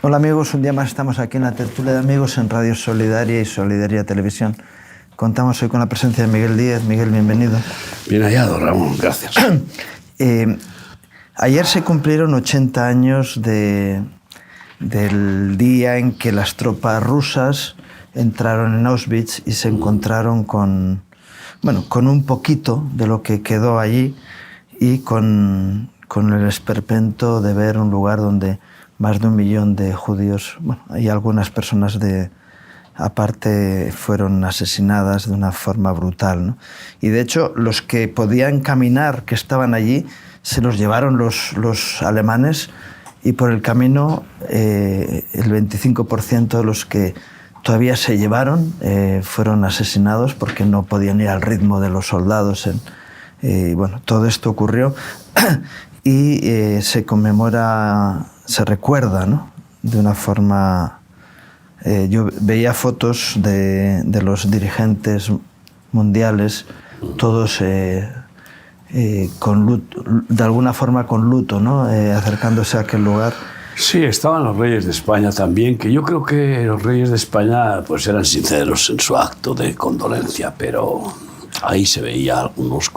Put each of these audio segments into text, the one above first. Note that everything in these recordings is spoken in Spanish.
Hola amigos, un día más estamos aquí en la tertulia de amigos en Radio Solidaria y Solidaria Televisión. Contamos hoy con la presencia de Miguel Díez. Miguel, bienvenido. Bien hallado, Ramón, gracias. Ayer se cumplieron 80 años del día en que las tropas rusas entraron en Auschwitz y se encontraron con un poquito de lo que quedó allí y con el esperpento de ver un lugar donde más de 1 millón de judíos, y algunas personas aparte fueron asesinadas de una forma brutal, ¿no? Y de hecho los que podían caminar, que estaban allí, se los llevaron los alemanes, y por el camino el 25% de los que todavía se llevaron fueron asesinados porque no podían ir al ritmo de los soldados. Todo esto ocurrió y se conmemora, se recuerda, ¿no?, de una forma... yo veía fotos de los dirigentes mundiales, todos con luto, de alguna forma con luto, ¿no?, acercándose a aquel lugar. Sí, estaban los reyes de España también, que yo creo que los reyes de España pues eran sinceros en su acto de condolencia, pero ahí se veía algunos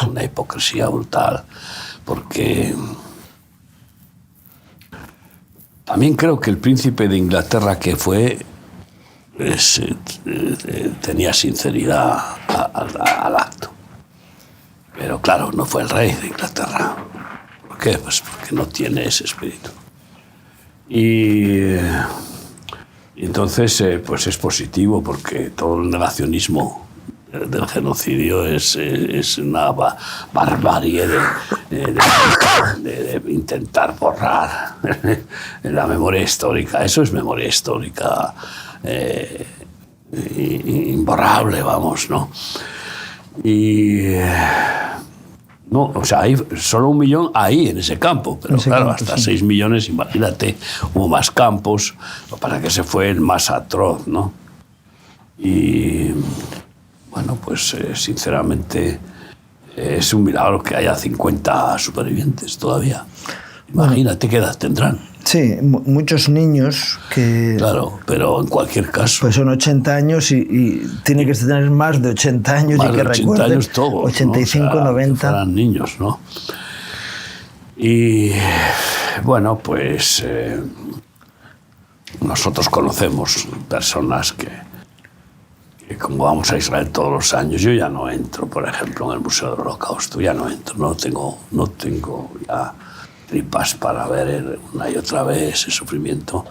una hipocresía brutal, porque también creo que el príncipe de Inglaterra que fue tenía sinceridad al acto. Pero claro, no fue el rey de Inglaterra. ¿Por qué? Pues porque no tiene ese espíritu. Y entonces pues es positivo, porque todo el negacionismo del genocidio es una barbarie de intentar borrar la memoria histórica. Eso es memoria histórica imborrable, vamos, ¿no? Y no, o sea, hay solo 1 millón ahí en ese campo, pero claro, hasta 6 millones, imagínate, hubo más campos, para que se fue el más atroz, ¿no? Y bueno, pues sinceramente es un milagro que haya 50 supervivientes todavía. Imagínate qué edad tendrán. Sí, muchos niños que... Claro, pero en cualquier caso... Pues son 80 años y tiene que tener más de 80 años más y que de 80 recuerden, años todos, 85, ¿no? O sea, 90... que fueran niños, ¿no? Y bueno, pues nosotros conocemos personas que como vamos a Israel todos los años, yo ya no entro, por ejemplo, en el Museo del Holocausto, ya no entro, no tengo ya tripas para ver una y otra vez ese sufrimiento,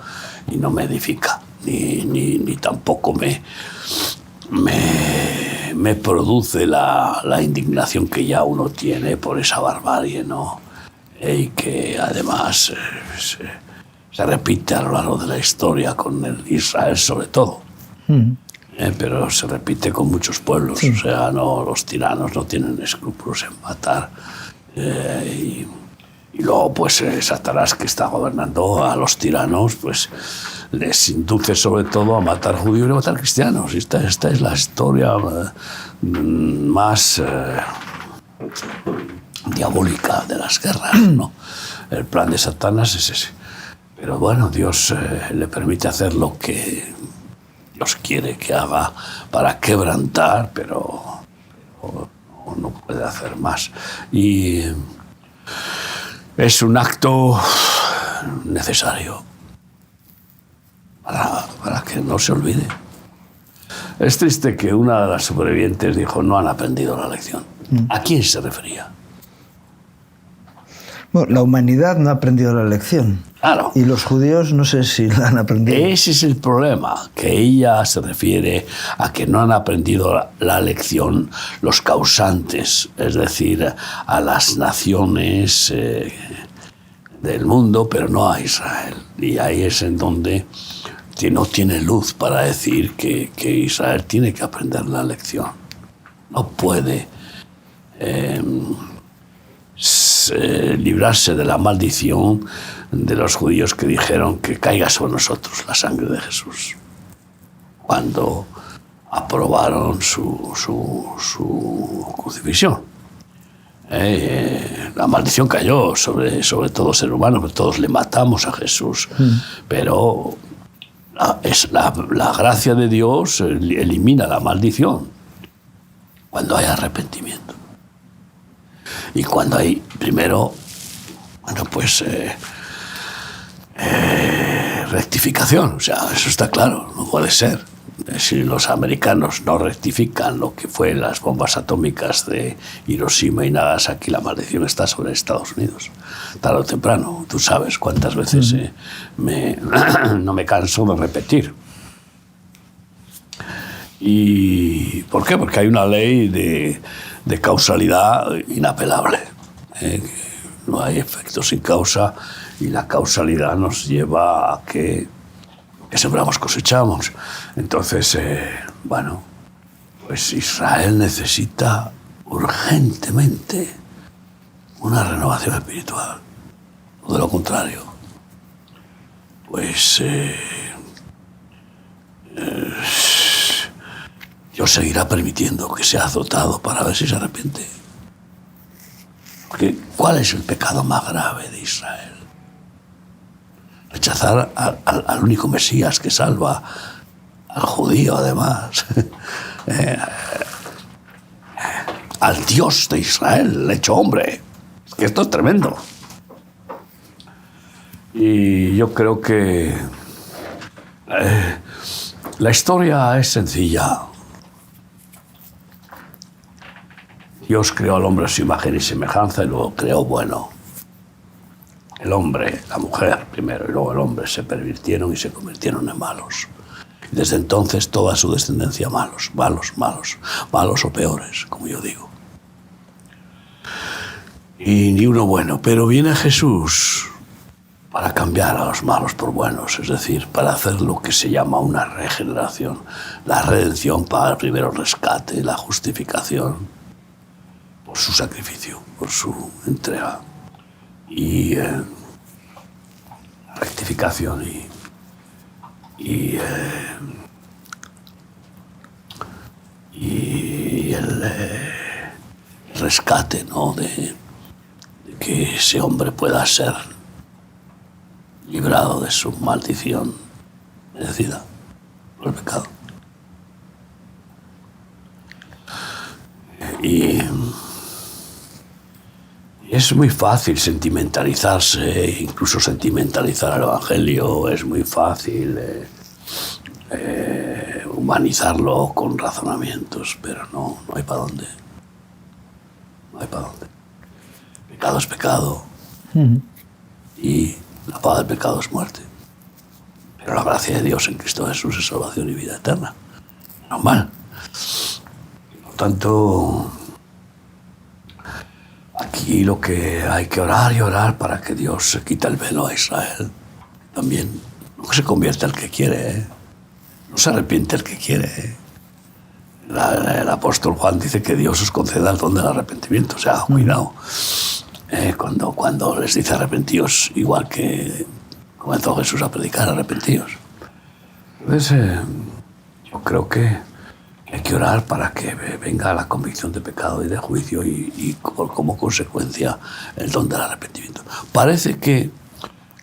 y no me edifica, ni tampoco me produce la indignación que ya uno tiene por esa barbarie, ¿no? Y que además se repite a lo largo de la historia con el Israel sobre todo. Pero se repite con muchos pueblos, sí. O sea, los tiranos no tienen escrúpulos en matar. Y luego, pues, Satanás, que está gobernando a los tiranos, pues les induce sobre todo a matar judíos y a matar cristianos. Esta es la historia más diabólica de las guerras, ¿no? El plan de Satanás es ese. Pero bueno, Dios le permite hacer lo que Dios quiere que haga para quebrantar, pero no puede hacer más. Y es un acto necesario para que no se olvide. Es triste que una de las supervivientes dijo: no han aprendido la lección. ¿A quién se refería? Bueno, la humanidad no ha aprendido la lección. Claro. Y los judíos no sé si la han aprendido. Ese es el problema, que ella se refiere a que no han aprendido la lección los causantes, es decir, a las naciones del mundo, pero no a Israel. Y ahí es en donde no tiene luz para decir que Israel tiene que aprender la lección. No puede librarse de la maldición de los judíos que dijeron que caiga sobre nosotros la sangre de Jesús, cuando aprobaron su crucifixión. La maldición cayó sobre todo ser humano, todos le matamos a Jesús. Pero la gracia de Dios elimina la maldición cuando hay arrepentimiento. Y cuando hay, primero, rectificación. O sea, eso está claro, no puede ser. Si los americanos no rectifican lo que fue las bombas atómicas de Hiroshima y Nagasaki, la maldición está sobre Estados Unidos. Tarde o temprano, tú sabes cuántas veces no me canso de repetir. ¿Y por qué? Porque hay una ley de causalidad inapelable. No hay efecto sin causa, y la causalidad nos lleva a que sembramos, cosechamos. Entonces, pues Israel necesita urgentemente una renovación espiritual. O de lo contrario, pues Dios seguirá permitiendo que sea azotado para ver si se arrepiente. Porque ¿cuál es el pecado más grave de Israel? Rechazar al único Mesías que salva, al judío además, al Dios de Israel, hecho hombre. Que esto es tremendo. Y yo creo que la historia es sencilla. Dios creó al hombre a su imagen y semejanza y luego creó bueno. El hombre, la mujer primero, y luego el hombre se pervirtieron y se convirtieron en malos. Y desde entonces toda su descendencia malos o peores, como yo digo. Y ni uno bueno. Pero viene Jesús para cambiar a los malos por buenos, es decir, para hacer lo que se llama una regeneración. La redención para primero el rescate, la justificación, por su sacrificio, por su entrega. Y rectificación y el rescate, ¿no? de que ese hombre pueda ser librado de su maldición merecida por el pecado. Y es muy fácil sentimentalizarse, incluso sentimentalizar el Evangelio, es muy fácil humanizarlo con razonamientos, pero no hay para dónde. No hay para dónde. Pecado es pecado, y la paga del pecado es muerte. Pero la gracia de Dios en Cristo Jesús es salvación y vida eterna. Normal. Por tanto, aquí lo que hay que orar y orar para que Dios se quite el velo a Israel. También no se convierte el que quiere, no se arrepiente el que quiere. El apóstol Juan dice que Dios os conceda el don del arrepentimiento. O sea, cuidado. Cuando les dice arrepentíos, igual que comenzó Jesús a predicar, arrepentíos. Entonces, yo creo que hay que orar para que venga la convicción de pecado y de juicio y como consecuencia el don del arrepentimiento. Parece que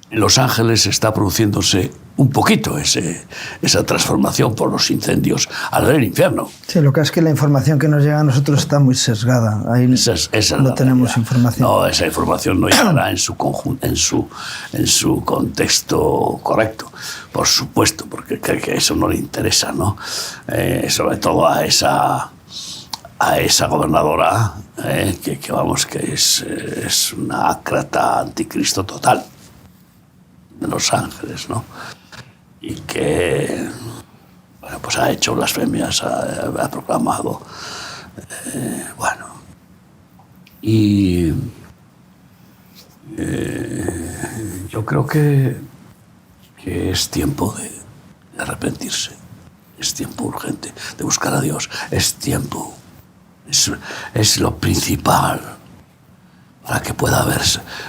en Los Ángeles está produciéndose un poquito esa transformación por los incendios al ver el infierno. Sí, lo que es que la información que nos llega a nosotros está muy sesgada. Ahí esa no tenemos información. No, esa información no llegará en su conjunto, en su contexto correcto. Por supuesto, porque cree que eso no le interesa, ¿no? Sobre todo a esa gobernadora, que es una ácrata anticristo total de Los Ángeles, ¿no? Y que, pues ha hecho blasfemias, ha proclamado, y yo creo que es tiempo de arrepentirse, es tiempo urgente de buscar a Dios, es tiempo, es lo principal para que pueda haber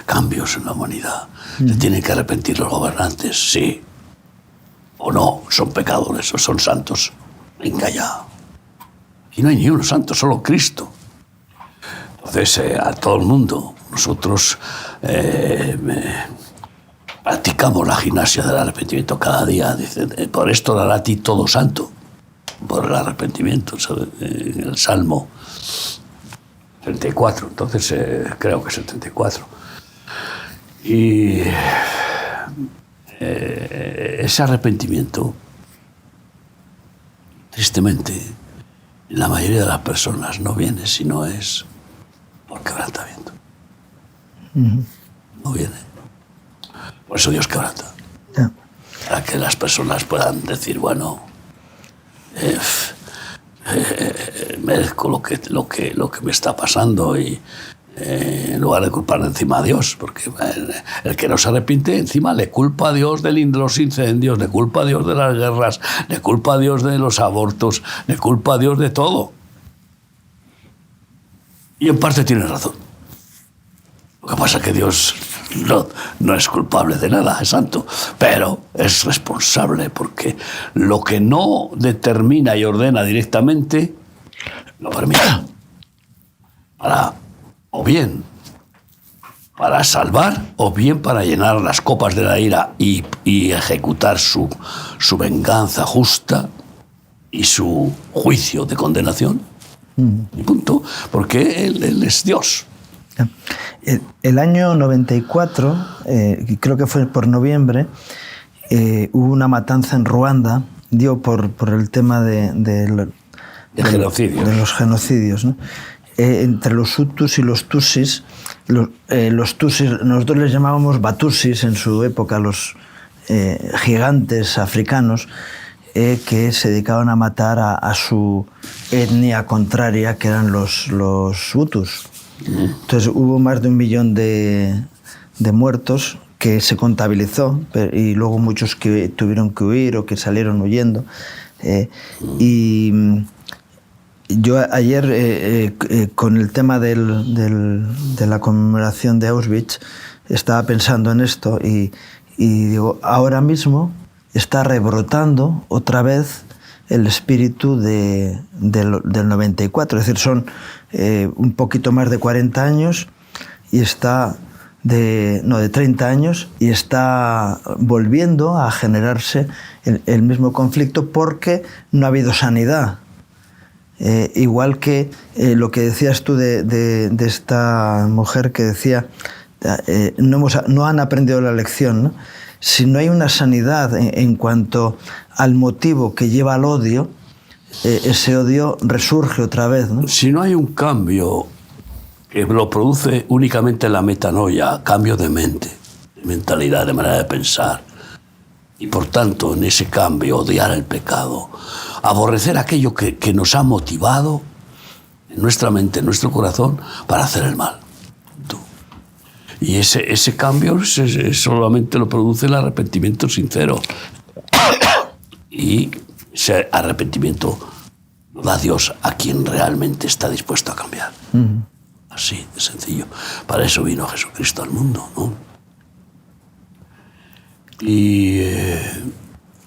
cambios en la humanidad. Se tienen que arrepentir los gobernantes, sí o no, son pecadores o son santos. Venga ya. Y no hay ni uno santo, solo Cristo. Entonces, a todo el mundo, nosotros practicamos la gimnasia del arrepentimiento cada día. Dicen, por esto dará a ti todo santo, por el arrepentimiento, ¿sabes? En el Salmo 34, entonces creo que es el 34. Y ese arrepentimiento, tristemente, la mayoría de las personas no viene si no es por quebrantamiento. No viene. Por eso Dios quebranta. Yeah. Para que las personas puedan decir, bueno, merezco lo que me está pasando y en lugar de culpar encima a Dios, porque el que no se arrepiente encima le culpa a Dios de los incendios, le culpa a Dios de las guerras, le culpa a Dios de los abortos, le culpa a Dios de todo. Y en parte tiene razón. Lo que pasa es que Dios no es culpable de nada, es santo, pero es responsable porque lo que no determina y ordena directamente lo permite. O bien para salvar, o bien para llenar las copas de la ira y ejecutar su venganza justa y su juicio de condenación. Y punto, porque él es Dios. El año 94, creo que fue por noviembre, hubo una matanza en Ruanda, por el tema de los genocidios, ¿no? Entre los Hutus y los Tutsis. Los Tutsis, nosotros les llamábamos Batusis en su época, los gigantes africanos, que se dedicaban a matar a su etnia contraria, que eran los Hutus. Entonces hubo más de 1 millón de muertos que se contabilizó, y luego muchos que tuvieron que huir o que salieron huyendo. Y yo ayer, con el tema de la conmemoración de Auschwitz, estaba pensando en esto y digo, ahora mismo está rebrotando otra vez el espíritu del 94. Es decir, son un poquito más de 40 años y está de 30 años y está volviendo a generarse el mismo conflicto porque no ha habido sanidad. Igual que lo que decías tú de esta mujer que decía, no han aprendido la lección, ¿no? Si no hay una sanidad en cuanto al motivo que lleva al odio, ese odio resurge otra vez, ¿no? Si no hay un cambio que lo produce únicamente la metanoia, cambio de mente, de mentalidad, de manera de pensar, y por tanto en ese cambio odiar el pecado, aborrecer aquello que nos ha motivado en nuestra mente, en nuestro corazón, para hacer el mal. Y ese cambio solamente lo produce el arrepentimiento sincero. Y ese arrepentimiento lo da Dios a quien realmente está dispuesto a cambiar. Así de sencillo. Para eso vino Jesucristo al mundo, ¿no? Y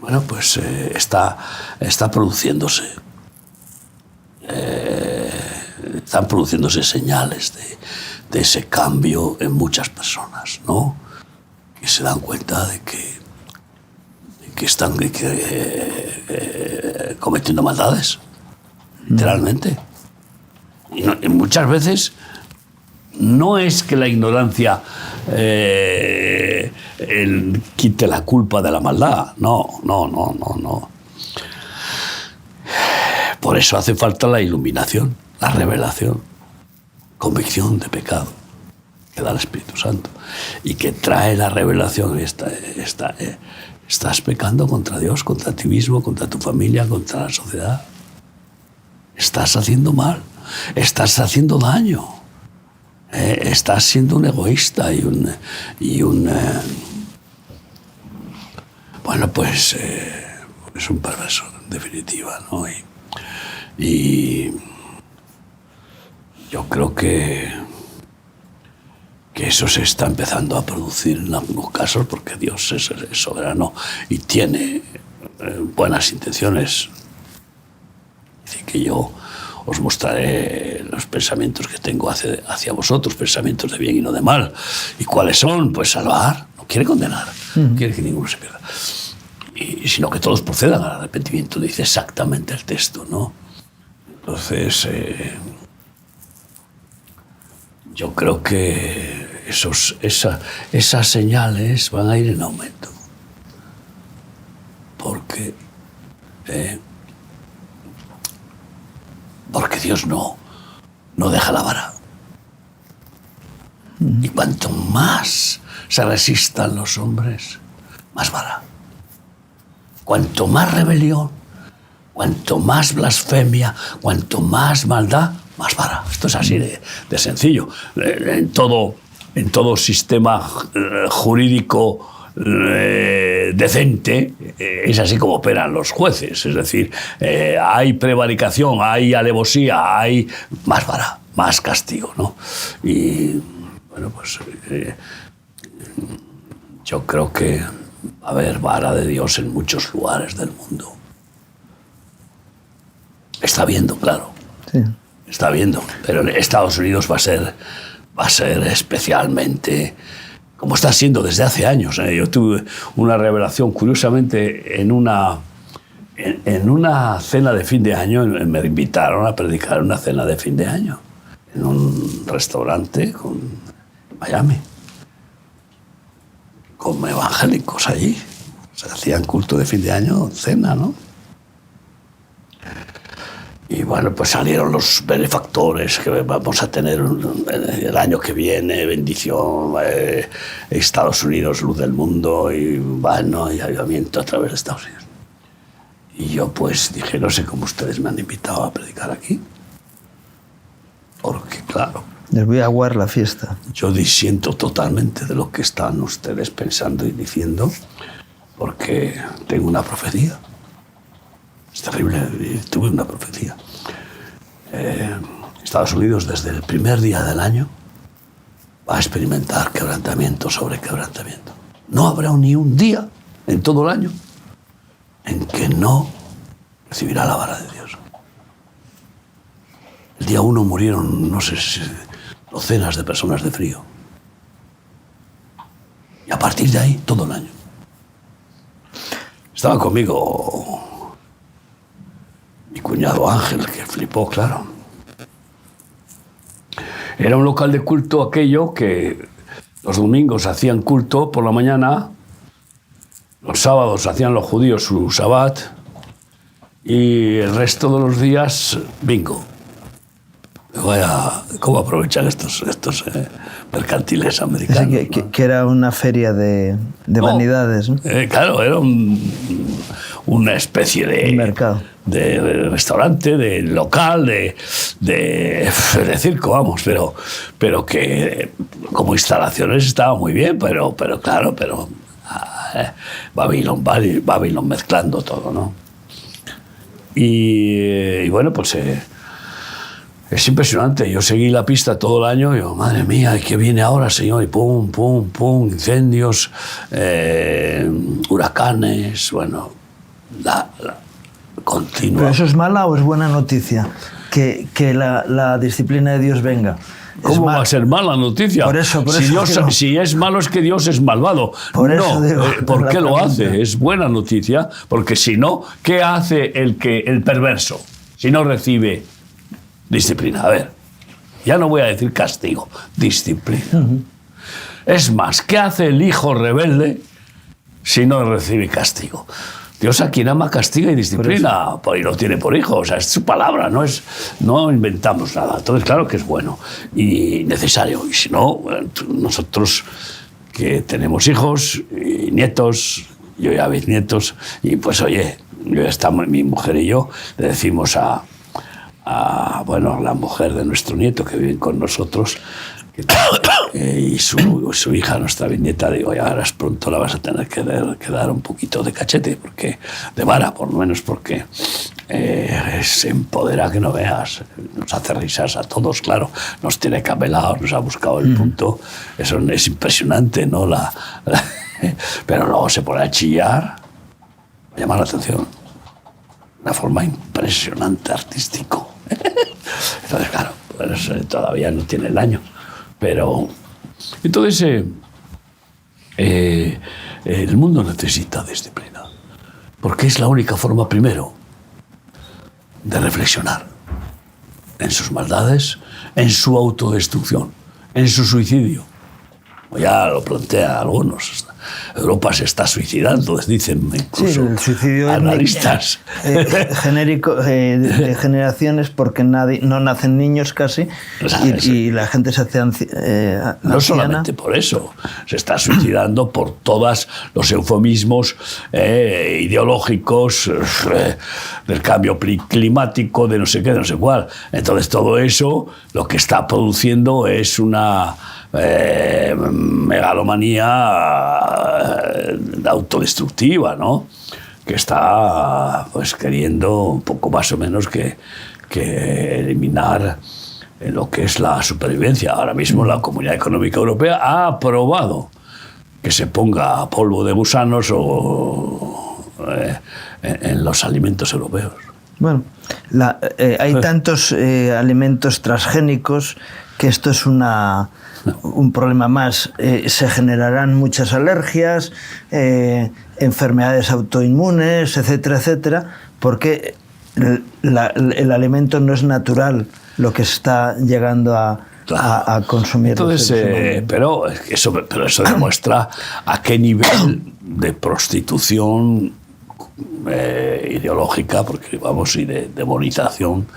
bueno, pues está produciéndose. Están produciéndose señales de ese cambio en muchas personas, ¿no? Que se dan cuenta de que están cometiendo maldades, literalmente. Y muchas veces no es que la ignorancia quite la culpa de la maldad, no. Por eso hace falta la iluminación, la revelación, convicción de pecado que da el Espíritu Santo y que trae la revelación. Estás pecando contra Dios, contra ti mismo, contra tu familia, contra la sociedad. Estás haciendo mal, estás haciendo daño, estás siendo un egoísta y un bueno, pues es un perverso, en definitiva, ¿no? Y yo creo que eso se está empezando a producir en algunos casos porque Dios es soberano y tiene buenas intenciones. Dice que yo os mostraré los pensamientos que tengo hacia vosotros, pensamientos de bien y no de mal. ¿Y cuáles son? Pues salvar, no quiere condenar, no quiere que ninguno se pierda. Sino que todos procedan al arrepentimiento, dice exactamente el texto, ¿no? Entonces, yo creo que esas señales van a ir en aumento. Porque Dios no deja la vara. Y cuanto más se resistan los hombres, más vara. Cuanto más rebelión, cuanto más blasfemia, cuanto más maldad, más vara. Esto es así de sencillo. En todo sistema jurídico decente es así como operan los jueces. Es decir, hay prevaricación, hay alevosía, hay más vara, más castigo, ¿no? Y bueno, pues yo creo que va a haber vara de Dios en muchos lugares del mundo. Está viendo, claro. Sí. Está viendo. Pero en Estados Unidos va a ser especialmente, como está siendo desde hace años. Yo tuve una revelación, curiosamente, en una cena de fin de año. Me invitaron a predicar en una cena de fin de año en un restaurante en Miami, con evangélicos allí. Se hacían culto de fin de año, cena, ¿no? Y bueno, pues salieron los benefactores que vamos a tener el año que viene, bendición, Estados Unidos, luz del mundo, y bueno, y avivamiento a través de Estados Unidos. Y yo pues dije, no sé cómo ustedes me han invitado a predicar aquí, porque claro, les voy a aguar la fiesta. Yo disiento totalmente de lo que están ustedes pensando y diciendo, porque tengo una profecía. Es terrible, tuve una profecía. Estados Unidos, desde el primer día del año, va a experimentar quebrantamiento sobre quebrantamiento. No habrá ni un día en todo el año en que no recibirá la vara de Dios. El día 1 murieron, no sé si docenas de personas de frío. Y a partir de ahí, todo el año. Estaba conmigo mi cuñado Ángel, que flipó, claro. Era un local de culto aquello que los domingos hacían culto por la mañana, los sábados hacían los judíos su sabbat y el resto de los días bingo. Vaya, ¿cómo aprovechan estos mercantiles americanos? Sí, que era una feria de vanidades, ¿no? Claro, era una especie de mercado, de restaurante, de local, de circo, vamos, pero que como instalaciones estaba muy bien, pero claro, Babylon mezclando todo, ¿no? Y bueno, pues es impresionante. Yo seguí la pista todo el año y digo, madre mía, ¿qué viene ahora, señor? Y pum, pum, pum, incendios, huracanes, bueno, la continua. ¿Pero eso es mala o es buena noticia? Que la disciplina de Dios venga. ¿Cómo va a ser mala noticia? Por eso si es malo es que Dios es malvado. Por eso digo, ¿por qué lo hace? Es buena noticia, porque si no, ¿qué hace el perverso si no recibe disciplina? A ver, ya no voy a decir castigo, disciplina. Uh-huh. Es más, ¿qué hace el hijo rebelde si no recibe castigo? Dios a quien ama castiga y disciplina, y lo tiene por hijo, o sea, es su palabra, no inventamos nada. Entonces, claro que es bueno y necesario. Y si no, nosotros que tenemos hijos y nietos, yo ya bisnietos, y pues oye, mi mujer y yo le decimos a la mujer de nuestro nieto que vive con nosotros, y su hija, nuestra bisnieta, digo, ya ahora pronto la vas a tener que dar un poquito de cachete, de vara por lo menos, porque se empodera que no veas, nos hace risas a todos, claro, nos tiene capelados, nos ha buscado el punto, eso es impresionante, ¿no? Pero luego se pone a chillar, me llama la atención, una forma impresionante, artístico. Entonces, claro, pues, todavía no tiene el año. Pero, entonces, el mundo necesita disciplina. Porque es la única forma, primero, de reflexionar en sus maldades, en su autodestrucción, en su suicidio. Ya lo plantean algunos. Europa se está suicidando, dicen incluso sí, el suicidio analistas. Genérico, de generaciones, porque no nacen niños casi, y la gente se hace anciana. No solamente por eso, se está suicidando por todos los eufemismos ideológicos del cambio climático, de no sé qué, de no sé cuál. Entonces todo eso lo que está produciendo es una megalomanía autodestructiva, ¿no? Que está pues queriendo un poco más o menos que eliminar lo que es la supervivencia. Ahora mismo la Comunidad Económica Europea ha aprobado que se ponga polvo de gusanos en los alimentos europeos. Bueno, hay tantos alimentos transgénicos que esto es un problema más. Se generarán muchas alergias, enfermedades autoinmunes, etcétera, etcétera, porque el alimento no es natural lo que está llegando a consumir. Entonces, pero eso demuestra a qué nivel de prostitución ideológica, porque vamos, y de demonización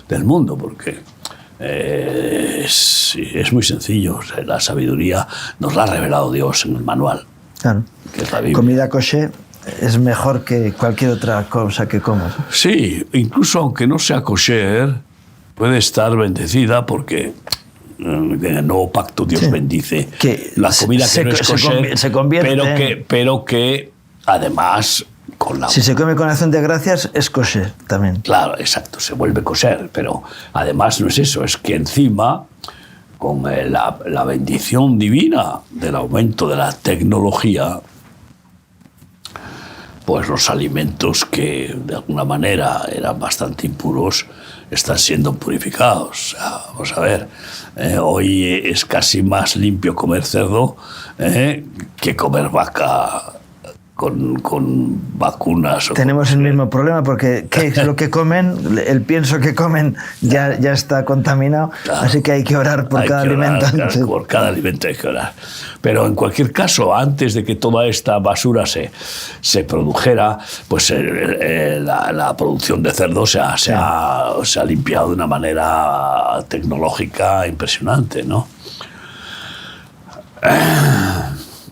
del mundo, porque es muy sencillo. La sabiduría nos la ha revelado Dios en el manual. Claro. Que es la Biblia. Comida kosher es mejor que cualquier otra cosa que comas. Sí, incluso aunque no sea kosher, puede estar bendecida porque en el nuevo pacto Dios bendice que la comida que no es kosher, se convierte pero que además si se come con acción de gracias es kosher también. Claro, exacto, se vuelve kosher, pero además no es eso, es que encima con la bendición divina del aumento de la tecnología, pues los alimentos que de alguna manera eran bastante impuros están siendo purificados. O sea, vamos a ver, hoy es casi más limpio comer cerdo que comer vaca con vacunas. Tenemos el mismo problema porque ¿qué es lo que comen? El pienso que comen ya está contaminado, claro. Así que hay que orar por cada alimento. Claro, por cada alimento hay que orar. Pero en cualquier caso, antes de que toda esta basura se produjera, pues la producción de cerdo se ha limpiado de una manera tecnológica impresionante, ¿no?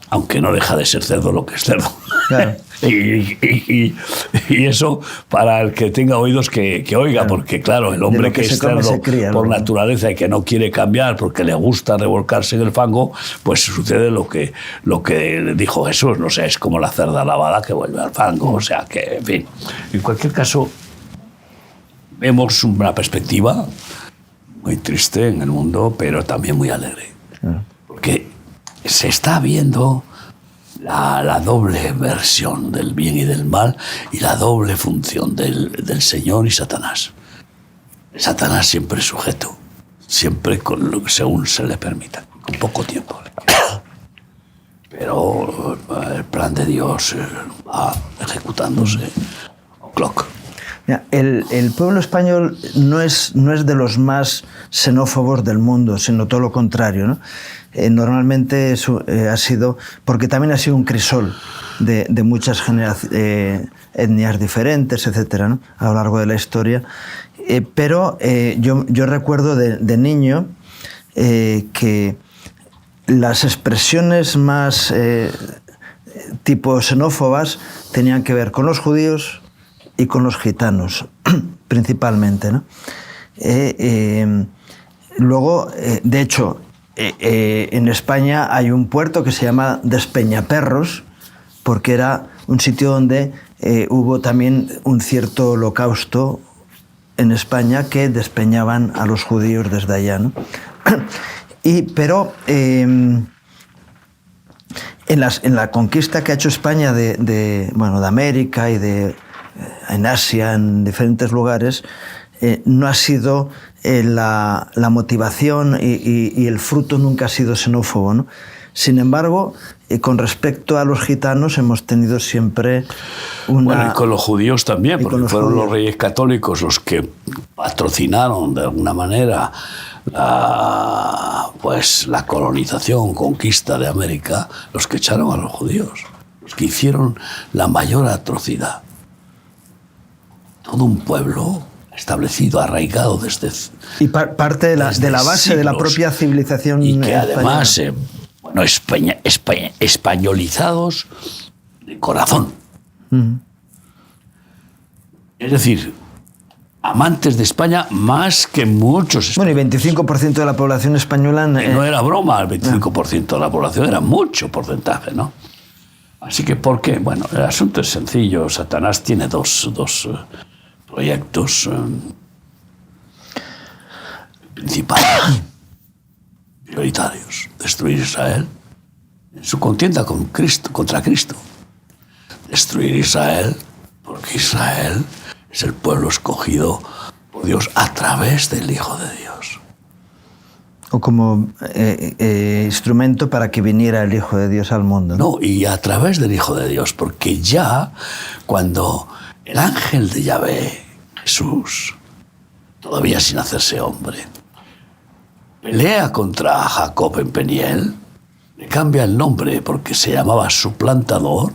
Aunque no deja de ser cerdo lo que es cerdo. Claro. y eso, para el que tenga oídos, que oiga, claro. Porque claro, el hombre que es cerdo por naturaleza y que no quiere cambiar porque le gusta revolcarse en el fango, pues sucede lo que dijo Jesús, no sé, es como la cerda lavada que vuelve al fango, o sea que, en fin. En cualquier caso, vemos una perspectiva muy triste en el mundo, pero también muy alegre. Porque se está viendo la doble versión del bien y del mal y la doble función del Señor y Satanás. Satanás siempre es sujeto, siempre con lo que según se le permita, con poco tiempo. Pero el plan de Dios va ejecutándose clock. El pueblo español no es de los más xenófobos del mundo, sino todo lo contrario, ¿no? Normalmente ha sido, porque también ha sido un crisol de muchas etnias diferentes, etcétera, ¿no? A lo largo de la historia. Pero yo recuerdo de niño que las expresiones más tipo xenófobas tenían que ver con los judíos y con los gitanos, principalmente, ¿no? Luego, de hecho, en España hay un puerto que se llama Despeñaperros, porque era un sitio donde hubo también un cierto holocausto en España que despeñaban a los judíos desde allá, ¿no? Pero en la conquista que ha hecho España de América y en Asia, en diferentes lugares, no ha sido la motivación y el fruto nunca ha sido xenófobo, ¿no? Sin embargo, con respecto a los gitanos hemos tenido siempre una... Bueno, y con los judíos también, porque fueron los reyes católicos los que patrocinaron de alguna manera la colonización, conquista de América, los que echaron a los judíos, los que hicieron la mayor atrocidad. Todo un pueblo establecido, arraigado desde... Y parte de la base siglos, de la propia civilización y que española. Además, españolizados de corazón. Es decir, amantes de España más que muchos españoles. Bueno, y 25% de la población española... no era broma, el 25% de la población era mucho porcentaje, ¿no? Así que, ¿por qué? Bueno, el asunto es sencillo. Satanás tiene dos proyectos principales, prioritarios. Destruir Israel en su contienda con Cristo, contra Cristo. Destruir Israel porque Israel es el pueblo escogido por Dios a través del Hijo de Dios. O como instrumento para que viniera el Hijo de Dios al mundo. No, y a través del Hijo de Dios, porque ya cuando el ángel de Yahvé, Jesús, todavía sin hacerse hombre, pelea contra Jacob en Peniel, le cambia el nombre porque se llamaba suplantador,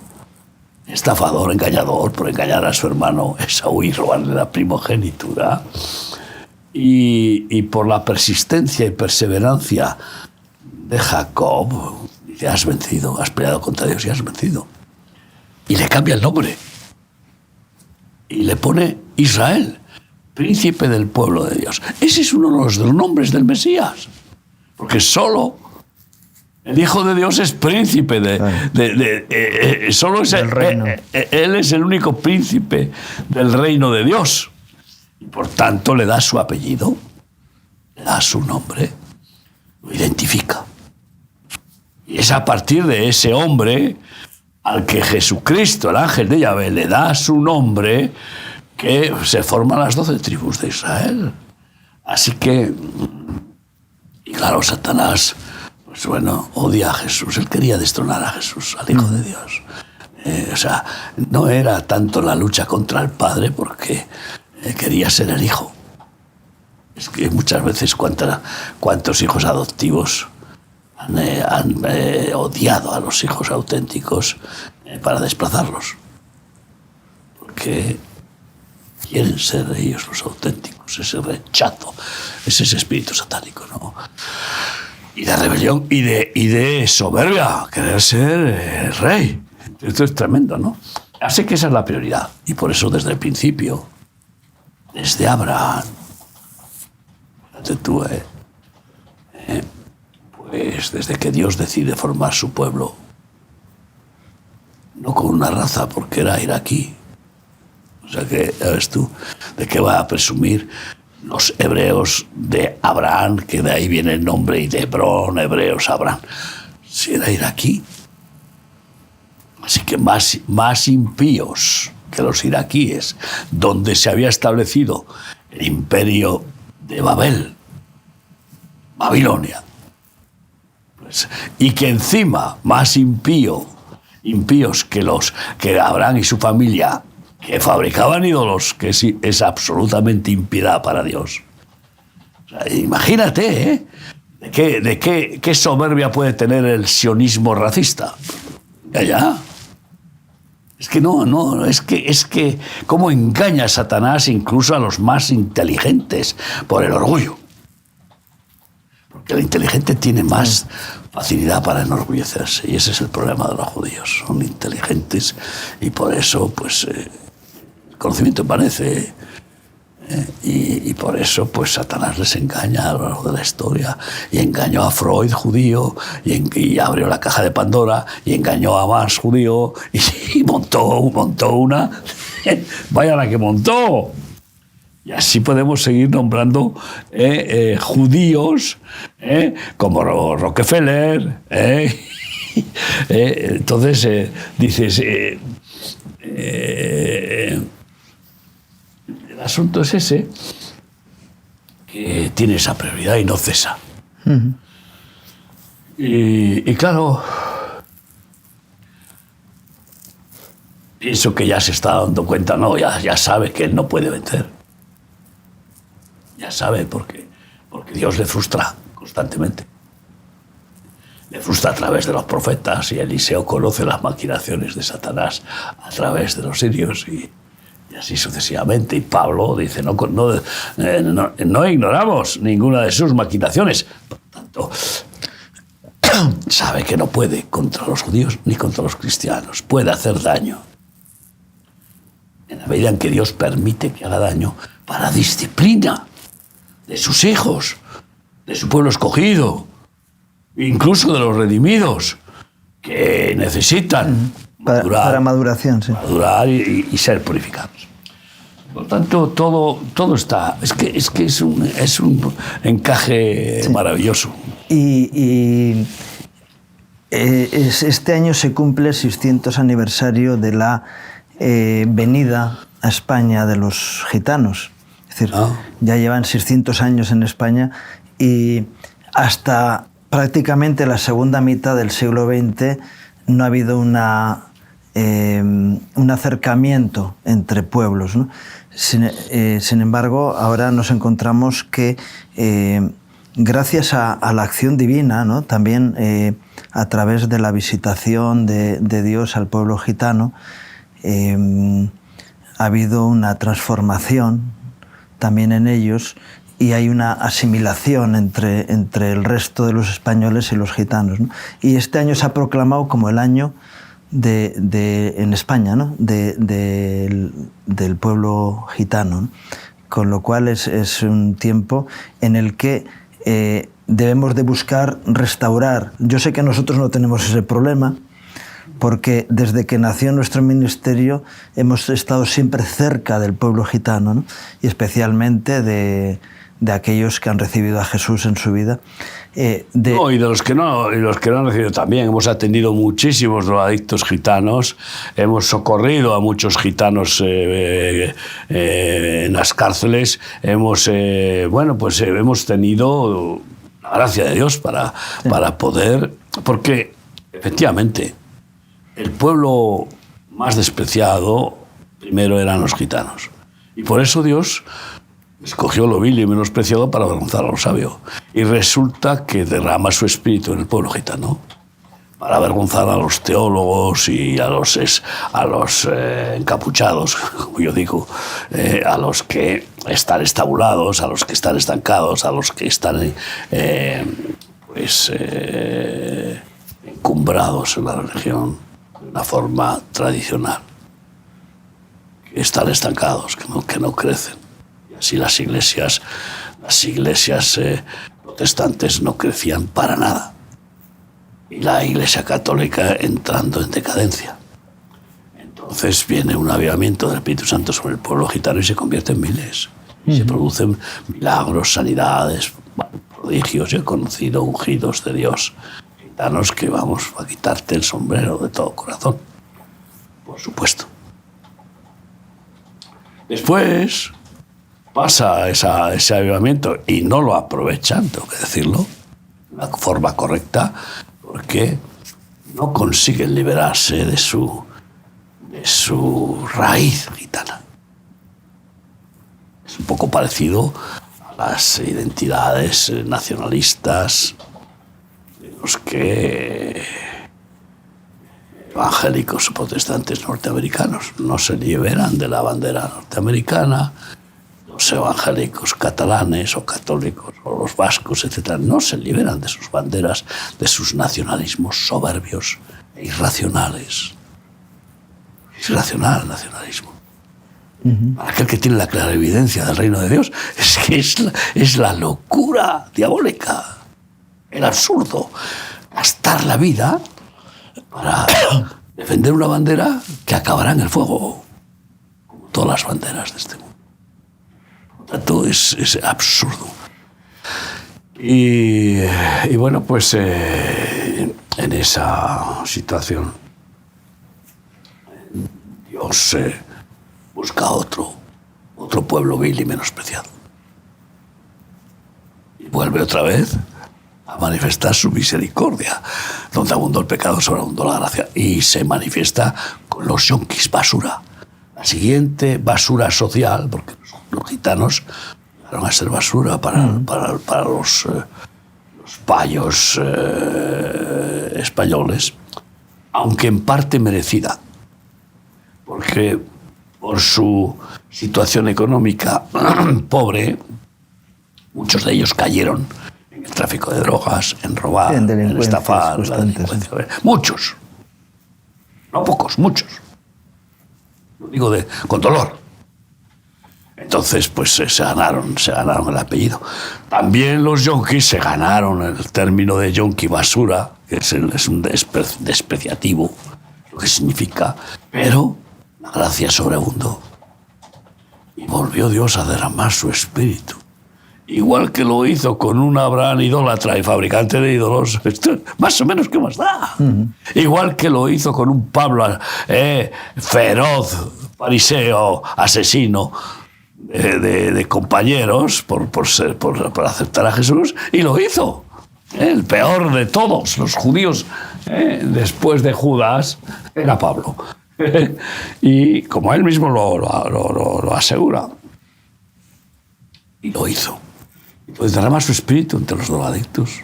estafador, engañador, por engañar a su hermano Esaú y robarle la primogenitura. Y por la persistencia y perseverancia de Jacob, dice, has vencido, has peleado contra Dios y has vencido. Y le cambia el nombre. Y le pone Israel, príncipe del pueblo de Dios. Ese es uno de los nombres del Mesías. Porque solo el Hijo de Dios es príncipe solo es del reino. Él es el único príncipe del reino de Dios. Y por tanto le da su apellido, le da su nombre, lo identifica. Y es a partir de ese hombre al que Jesucristo, el ángel de Yahvé, le da su nombre que se forman las 12 tribus de Israel. Así que, y claro, Satanás, pues bueno, odia a Jesús. Él quería destronar a Jesús, al Hijo de Dios. O sea, no era tanto la lucha contra el Padre porque quería ser el hijo. Es que muchas veces cuántos hijos adoptivos han odiado a los hijos auténticos para desplazarlos. Porque quieren ser ellos los auténticos, ese rechazo, ese espíritu satánico, ¿no? Y de rebelión y de soberbia, querer ser el rey. Esto es tremendo, ¿no? Así que esa es la prioridad. Y por eso desde el principio, desde Abraham, fíjate tú, pues desde que Dios decide formar su pueblo, no con una raza, porque era iraquí. O sea que, ya ves tú, ¿de qué va a presumir los hebreos de Abraham, que de ahí viene el nombre, y de Hebrón, hebreos, Abraham? Si era iraquí. Así que más impíos que los iraquíes, donde se había establecido el imperio de Babel, Babilonia. Pues, y que encima más impíos que Abraham y su familia, que fabricaban ídolos, que es absolutamente impiedad para Dios. O sea, imagínate, ¿eh? ¿De qué soberbia puede tener el sionismo racista? Ya. Es que cómo engaña a Satanás incluso a los más inteligentes por el orgullo. Porque el inteligente tiene más facilidad para enorgullecerse, y ese es el problema de los judíos. Son inteligentes y por eso, pues, el conocimiento envanece. Y por eso, pues, Satanás les engaña a lo largo de la historia. Y engañó a Freud, judío, y abrió la caja de Pandora, y engañó a Marx, judío, y montó una. Vaya la que montó. Y así podemos seguir nombrando judíos como Rockefeller. Entonces, dices... el asunto es ese, tiene esa prioridad y no cesa. Y claro, pienso que ya se está dando cuenta, no, ya sabe que él no puede vencer. Ya sabe porque Dios le frustra constantemente. Le frustra a través de los profetas, y Eliseo conoce las maquinaciones de Satanás a través de los sirios y así sucesivamente. Y Pablo dice, no ignoramos ninguna de sus maquinaciones. Por tanto, sabe que no puede contra los judíos ni contra los cristianos. Puede hacer daño. En la medida en que Dios permite que haga daño para disciplina de sus hijos, de su pueblo escogido, incluso de los redimidos, que necesitan para maduración, sí. Madurar y ser purificados. Por tanto, todo está... Es que es un encaje maravilloso. Y este año se cumple el 600 aniversario de la venida a España de los gitanos. Es decir, ya llevan 600 años en España, y hasta prácticamente la segunda mitad del siglo XX no ha habido un acercamiento entre pueblos, ¿no? Sin embargo, ahora nos encontramos que gracias a la acción divina, ¿no? También a través de la visitación de Dios al pueblo gitano, ha habido una transformación también en ellos, y hay una asimilación entre el resto de los españoles y los gitanos, ¿no? Y este año se ha proclamado como el año en España, ¿no? del pueblo gitano, ¿no? Con lo cual es un tiempo en el que debemos de buscar restaurar. Yo sé que nosotros no tenemos ese problema, porque desde que nació nuestro ministerio hemos estado siempre cerca del pueblo gitano, ¿no? Y especialmente de aquellos que han recibido a Jesús en su vida. Y de los que no han recibido también. Hemos atendido muchísimos drogadictos gitanos, hemos socorrido a muchos gitanos en las cárceles, hemos tenido la gracia de Dios para poder... Porque, efectivamente, el pueblo más despreciado primero eran los gitanos. Y por eso Dios escogió lo vil y menospreciado para avergonzar a lo sabio. Y resulta que derrama su espíritu en el pueblo gitano para avergonzar a los teólogos y a los encapuchados, como yo digo, a los que están estabulados, a los que están estancados, a los que están encumbrados en la religión de una forma tradicional, que están estancados, que no crecen. Y así las iglesias protestantes no crecían para nada, y la Iglesia Católica entrando en decadencia. Entonces viene un avivamiento del Espíritu Santo sobre el pueblo gitano y se convierte en miles. Y se producen milagros, sanidades, prodigios. Yo he conocido ungidos de Dios, gitanos que vamos a quitarte el sombrero de todo corazón, por supuesto. Después pasa ese avivamiento y no lo aprovechan, tengo que decirlo, de la forma correcta, porque no consiguen liberarse de su raíz gitana. Es un poco parecido a las identidades nacionalistas de los que evangélicos o protestantes norteamericanos no se liberan de la bandera norteamericana. Los evangélicos catalanes o católicos o los vascos, etc., no se liberan de sus banderas, de sus nacionalismos soberbios e irracionales. Es irracional el nacionalismo. Para aquel que tiene la clara evidencia del reino de Dios, es que es la locura diabólica, el absurdo, gastar la vida para defender una bandera que acabará en el fuego, como todas las banderas de este mundo. Tanto es absurdo. Y bueno, pues en esa situación Dios busca otro pueblo vil y menospreciado. y vuelve otra vez a manifestar su misericordia. Donde abundó el pecado, sobreabundó la gracia. Y se manifiesta con los yonkis, basura. La siguiente basura social, porque los gitanos llegaron a ser basura para los payos españoles, aunque en parte merecida, porque por su situación económica pobre, muchos de ellos cayeron en el tráfico de drogas, en robar, en estafar, en la delincuencia. Muchos, no pocos, muchos. Lo digo con dolor. Entonces, pues se ganaron el apellido. También los yonkis se ganaron el término de yonki basura, que es un despreciativo, lo que significa, pero la gracia sobreabundó. Y volvió Dios a derramar su espíritu. Igual que lo hizo con un Abraham idólatra y fabricante de ídolos, esto, más o menos, ¿qué más da? Igual que lo hizo con un Pablo feroz, fariseo, asesino de compañeros por aceptar a Jesús, y lo hizo. El peor de todos los judíos, después de Judas, era Pablo. Y como él mismo lo asegura, y lo hizo. Pues derrama su espíritu entre los drogadictos.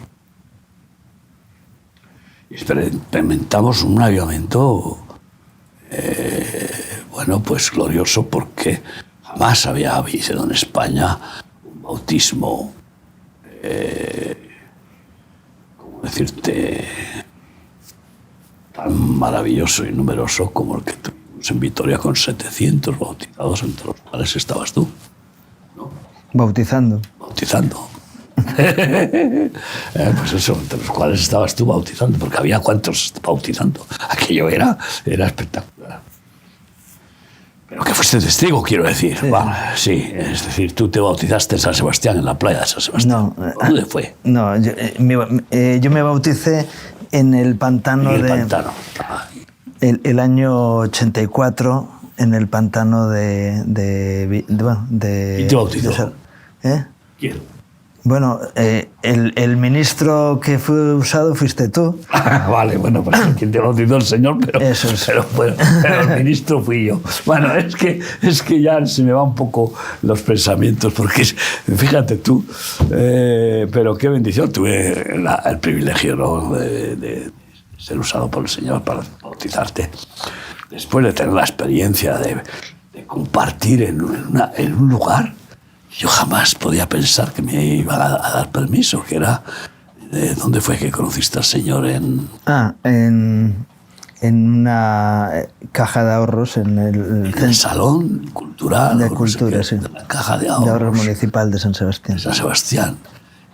Y experimentamos un avivamiento, pues glorioso, porque jamás había habido en España un bautismo, ¿cómo decirte?, tan maravilloso y numeroso como el que tuvimos en Vitoria, con 700 bautizados, entre los cuales estabas tú, ¿no? Bautizando. Pues eso, entre los cuales estabas tú bautizando, porque había cuantos bautizando. Aquello era espectacular. Pero que fuiste testigo, quiero decir. Sí. Vale, sí, es decir, tú te bautizaste en San Sebastián, en la playa de San Sebastián. No, ¿Dónde fue? No, yo me bauticé en el pantano En el pantano. El año 84, en el pantano de ¿Y te bautizó? ¿Quién? Bueno, el ministro que fue usado fuiste tú. Vale, bueno, pues quien te bautizó el Señor, pero el ministro fui yo. Bueno, es que ya se me van un poco los pensamientos, porque fíjate tú, pero qué bendición, tuve el privilegio, ¿no?, de ser usado por el Señor para bautizarte, después de tener la experiencia de compartir en un lugar. Yo jamás podía pensar que me iban a dar permiso, que era... ¿Dónde fue que conociste al Señor? En una caja de ahorros en el Salón Cultural. De Cultura, sí. De la Caja de Ahorros. De Ahorros Municipal de San Sebastián. De San Sebastián.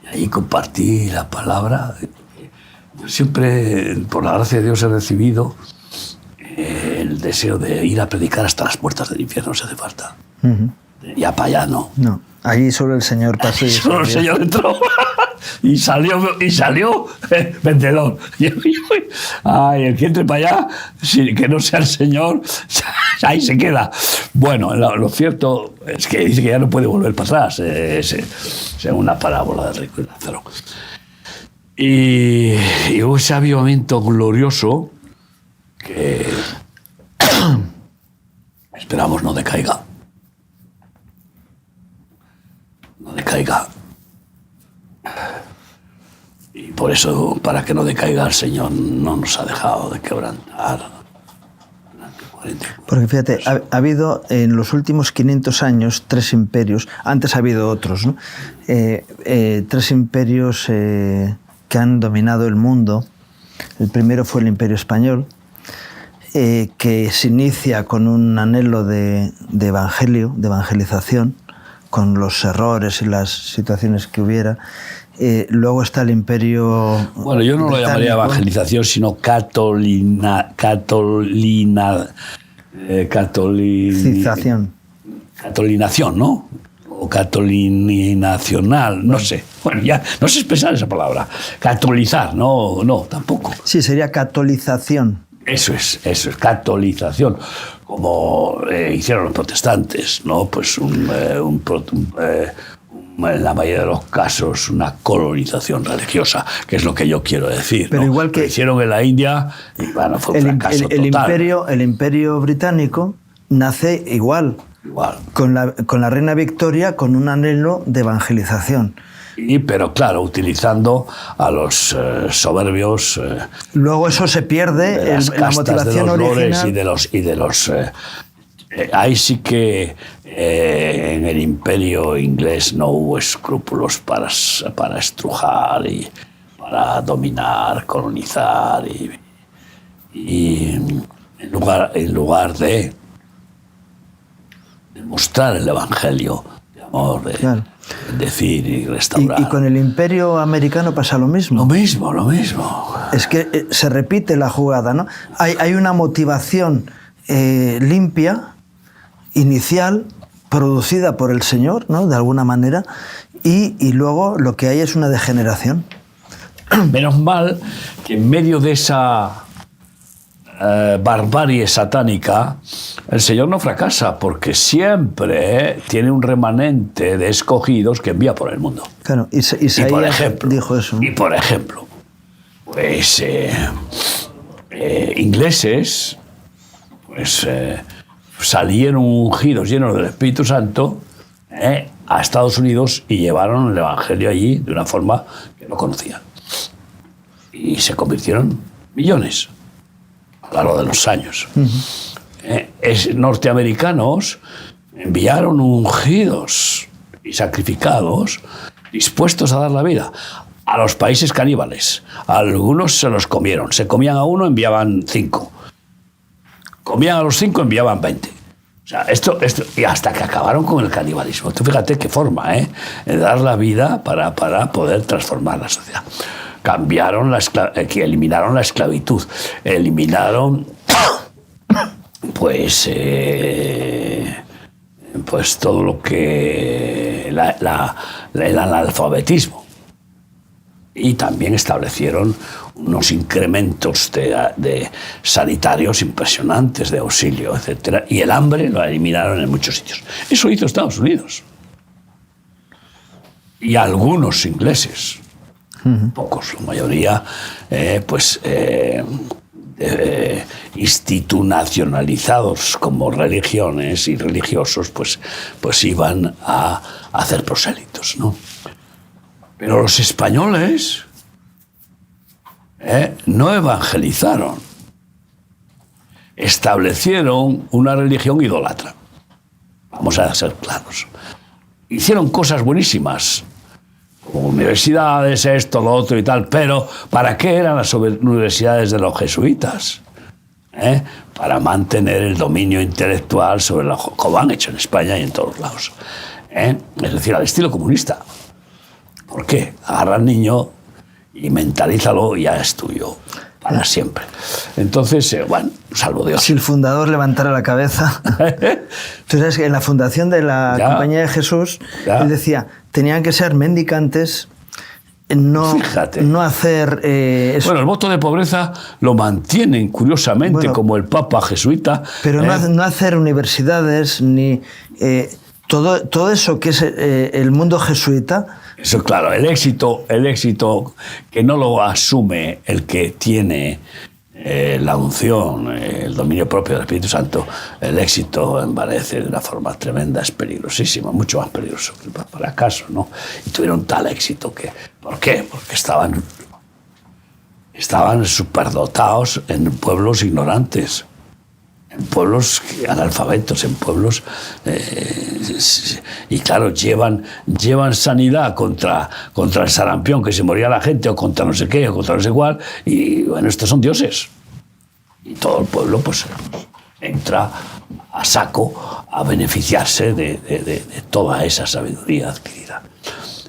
Y ahí compartí la palabra. Yo siempre, por la gracia de Dios, he recibido el deseo de ir a predicar hasta las puertas del infierno, si hace falta. Ya para allá no. No, ahí solo el Señor pasó. Y solo el Señor entró y salió vendedor. Ay, el que entre para allá, que no sea el Señor, ahí se queda. Bueno, lo cierto es que dice que ya no puede volver para atrás, según la parábola del rico y Lázaro. Y hubo ese avivamiento glorioso que esperamos no decaiga. Y por eso, para que no decaiga, el Señor no nos ha dejado de quebrantar durante 40 años. Porque fíjate, ha habido en los últimos 500 años 3 imperios, antes ha habido otros, ¿no? 3 imperios que han dominado el mundo. El primero fue el Imperio Español, que se inicia con un anhelo de evangelio, de evangelización, con los errores y las situaciones que hubiera. Luego está el Imperio... Bueno, yo no lo llamaría evangelización, sino catolinación, ¿no? O catolinacional, no sé. Bueno, ya no sé expresar esa palabra. Catolizar, no, tampoco. Sí, sería catolización. Eso es, catolización, como hicieron los protestantes, ¿no? Pues un en la mayoría de los casos, una colonización religiosa, que es lo que yo quiero decir. Pero ¿no? igual que lo hicieron en la India y bueno, fue un fracaso total. El imperio británico nace igual. Con la reina Victoria, con un anhelo de evangelización. Pero claro, utilizando a los soberbios. Luego eso se pierde, la motivación de los original. Y de los ahí sí que en el imperio inglés no hubo escrúpulos para estrujar y para dominar, colonizar y en lugar de mostrar el evangelio de amor, de decir y restaurar. Y con el imperio americano pasa lo mismo. Lo mismo. Es que se repite la jugada, ¿no? Hay una motivación limpia, inicial, producida por el Señor, ¿no? De alguna manera, y luego lo que hay es una degeneración. Menos mal que en medio de esa barbarie satánica, el Señor no fracasa, porque siempre tiene un remanente de escogidos que envía por el mundo. Claro, Isaías dijo eso. Y por ejemplo, pues ingleses pues salieron ungidos, llenos del Espíritu Santo, a Estados Unidos y llevaron el Evangelio allí de una forma que no conocían. Y se convirtieron millones a lo largo de los años. Norteamericanos enviaron ungidos y sacrificados, dispuestos a dar la vida, a los países caníbales. Algunos se los comieron. Se comían a uno, enviaban 5. Comían a los 5, enviaban 20. O sea, esto, y hasta que acabaron con el canibalismo. Tú fíjate qué forma, de dar la vida para poder transformar la sociedad. Eliminaron la esclavitud, eliminaron pues todo lo que el analfabetismo, y también establecieron unos incrementos de sanitarios impresionantes, de auxilio, etcétera, y el hambre lo eliminaron en muchos sitios. Eso hizo Estados Unidos y algunos ingleses. Pocos, la mayoría, institucionalizados como religiones y religiosos, pues iban a hacer prosélitos, ¿no? Pero los españoles no evangelizaron, establecieron una religión idólatra. Vamos a ser claros. Hicieron cosas buenísimas, universidades, esto, lo otro y tal, pero ¿para qué eran las universidades de los jesuitas? Para mantener el dominio intelectual sobre como han hecho en España y en todos lados. Es decir, al estilo comunista. ¿Por qué? Agarra al niño y mentalízalo y ya es tuyo para siempre. Entonces, bueno, salvo Dios. Si el fundador levantara la cabeza. Tú sabes que en la fundación de la Compañía de Jesús, él decía, tenían que ser mendicantes, no hacer... Bueno, el voto de pobreza lo mantienen, curiosamente, como el Papa jesuita. Pero no hacer universidades, ni... todo eso que es el mundo jesuita... Eso, claro, el éxito que no lo asume el que tiene la unción, el dominio propio del Espíritu Santo, el éxito envanece de una forma tremenda, es peligrosísimo, mucho más peligroso que el fracaso, ¿no? Y tuvieron tal éxito que... ¿Por qué? Porque estaban superdotados en pueblos ignorantes, en pueblos analfabetos, en pueblos... y claro, llevan sanidad contra el sarampión, que se moría la gente, o contra no sé qué, o contra no sé cuál, y bueno, estos son dioses. Y todo el pueblo pues entra a saco a beneficiarse de toda esa sabiduría adquirida.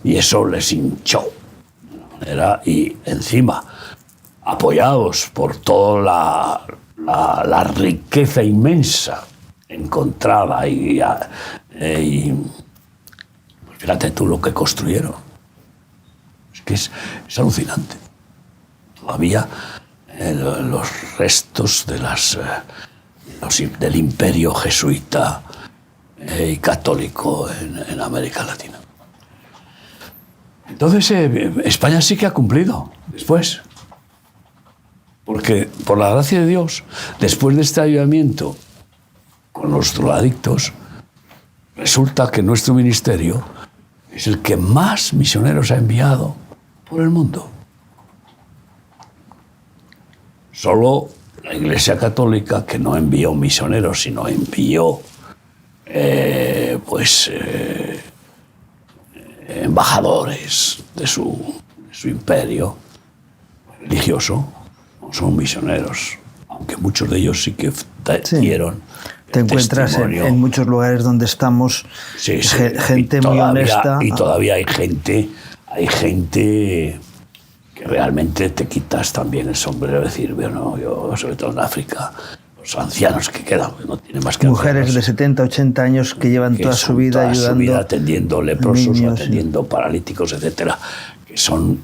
Y eso les hinchó. Y encima, apoyados por toda la riqueza inmensa encontrada y pues fíjate tú lo que construyeron. Es que es alucinante. Todavía los restos del imperio jesuita y católico en América Latina. Entonces, España sí que ha cumplido después. Porque, por la gracia de Dios, después de este avivamiento con los drogadictos, resulta que nuestro ministerio es el que más misioneros ha enviado por el mundo. Solo la Iglesia Católica, que no envió misioneros, sino envió embajadores de su imperio religioso, no son misioneros, aunque muchos de ellos sí que dieron. Te encuentras en muchos lugares donde estamos gente muy honesta. Y todavía hay gente que realmente te quitas también el sombrero, decir, bueno, yo, sobre todo en África, los ancianos que quedan, no tienen más que mujeres hacerlos, de 70, 80 años que llevan toda su vida ayudando, atendiendo leprosos, niños, atendiendo paralíticos, etcétera, que son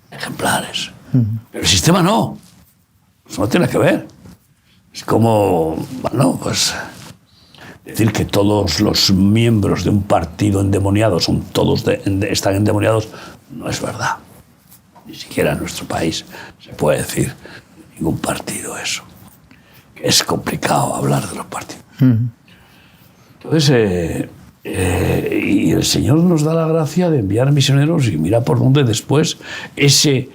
ejemplares. Pero el sistema no. Eso no tiene que ver. Es como, bueno, pues decir que todos los miembros de un partido endemoniado están endemoniados no es verdad. Ni siquiera en nuestro país se puede decir de ningún partido eso. Que es complicado hablar de los partidos. Entonces, y el Señor nos da la gracia de enviar misioneros y mira por dónde después ese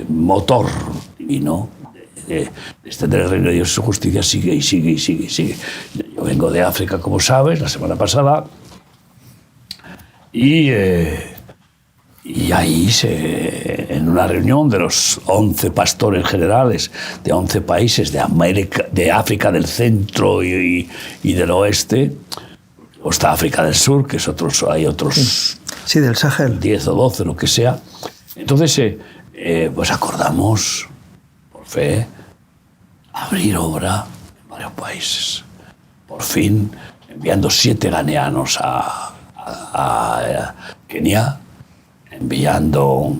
motor divino de extender el reino de Dios y su justicia sigue y sigue y sigue y sigue. Yo vengo de África, como sabes, la semana pasada, y ahí en una reunión de los 11 pastores generales de 11 países de África del centro y del oeste, o está África del sur, que hay otros... Sí, del Sahel. 10 o 12, lo que sea. Entonces, pues acordamos, por fe, abrir obra en varios países. Por fin, enviando 7 ghaneanos a Kenia, enviando...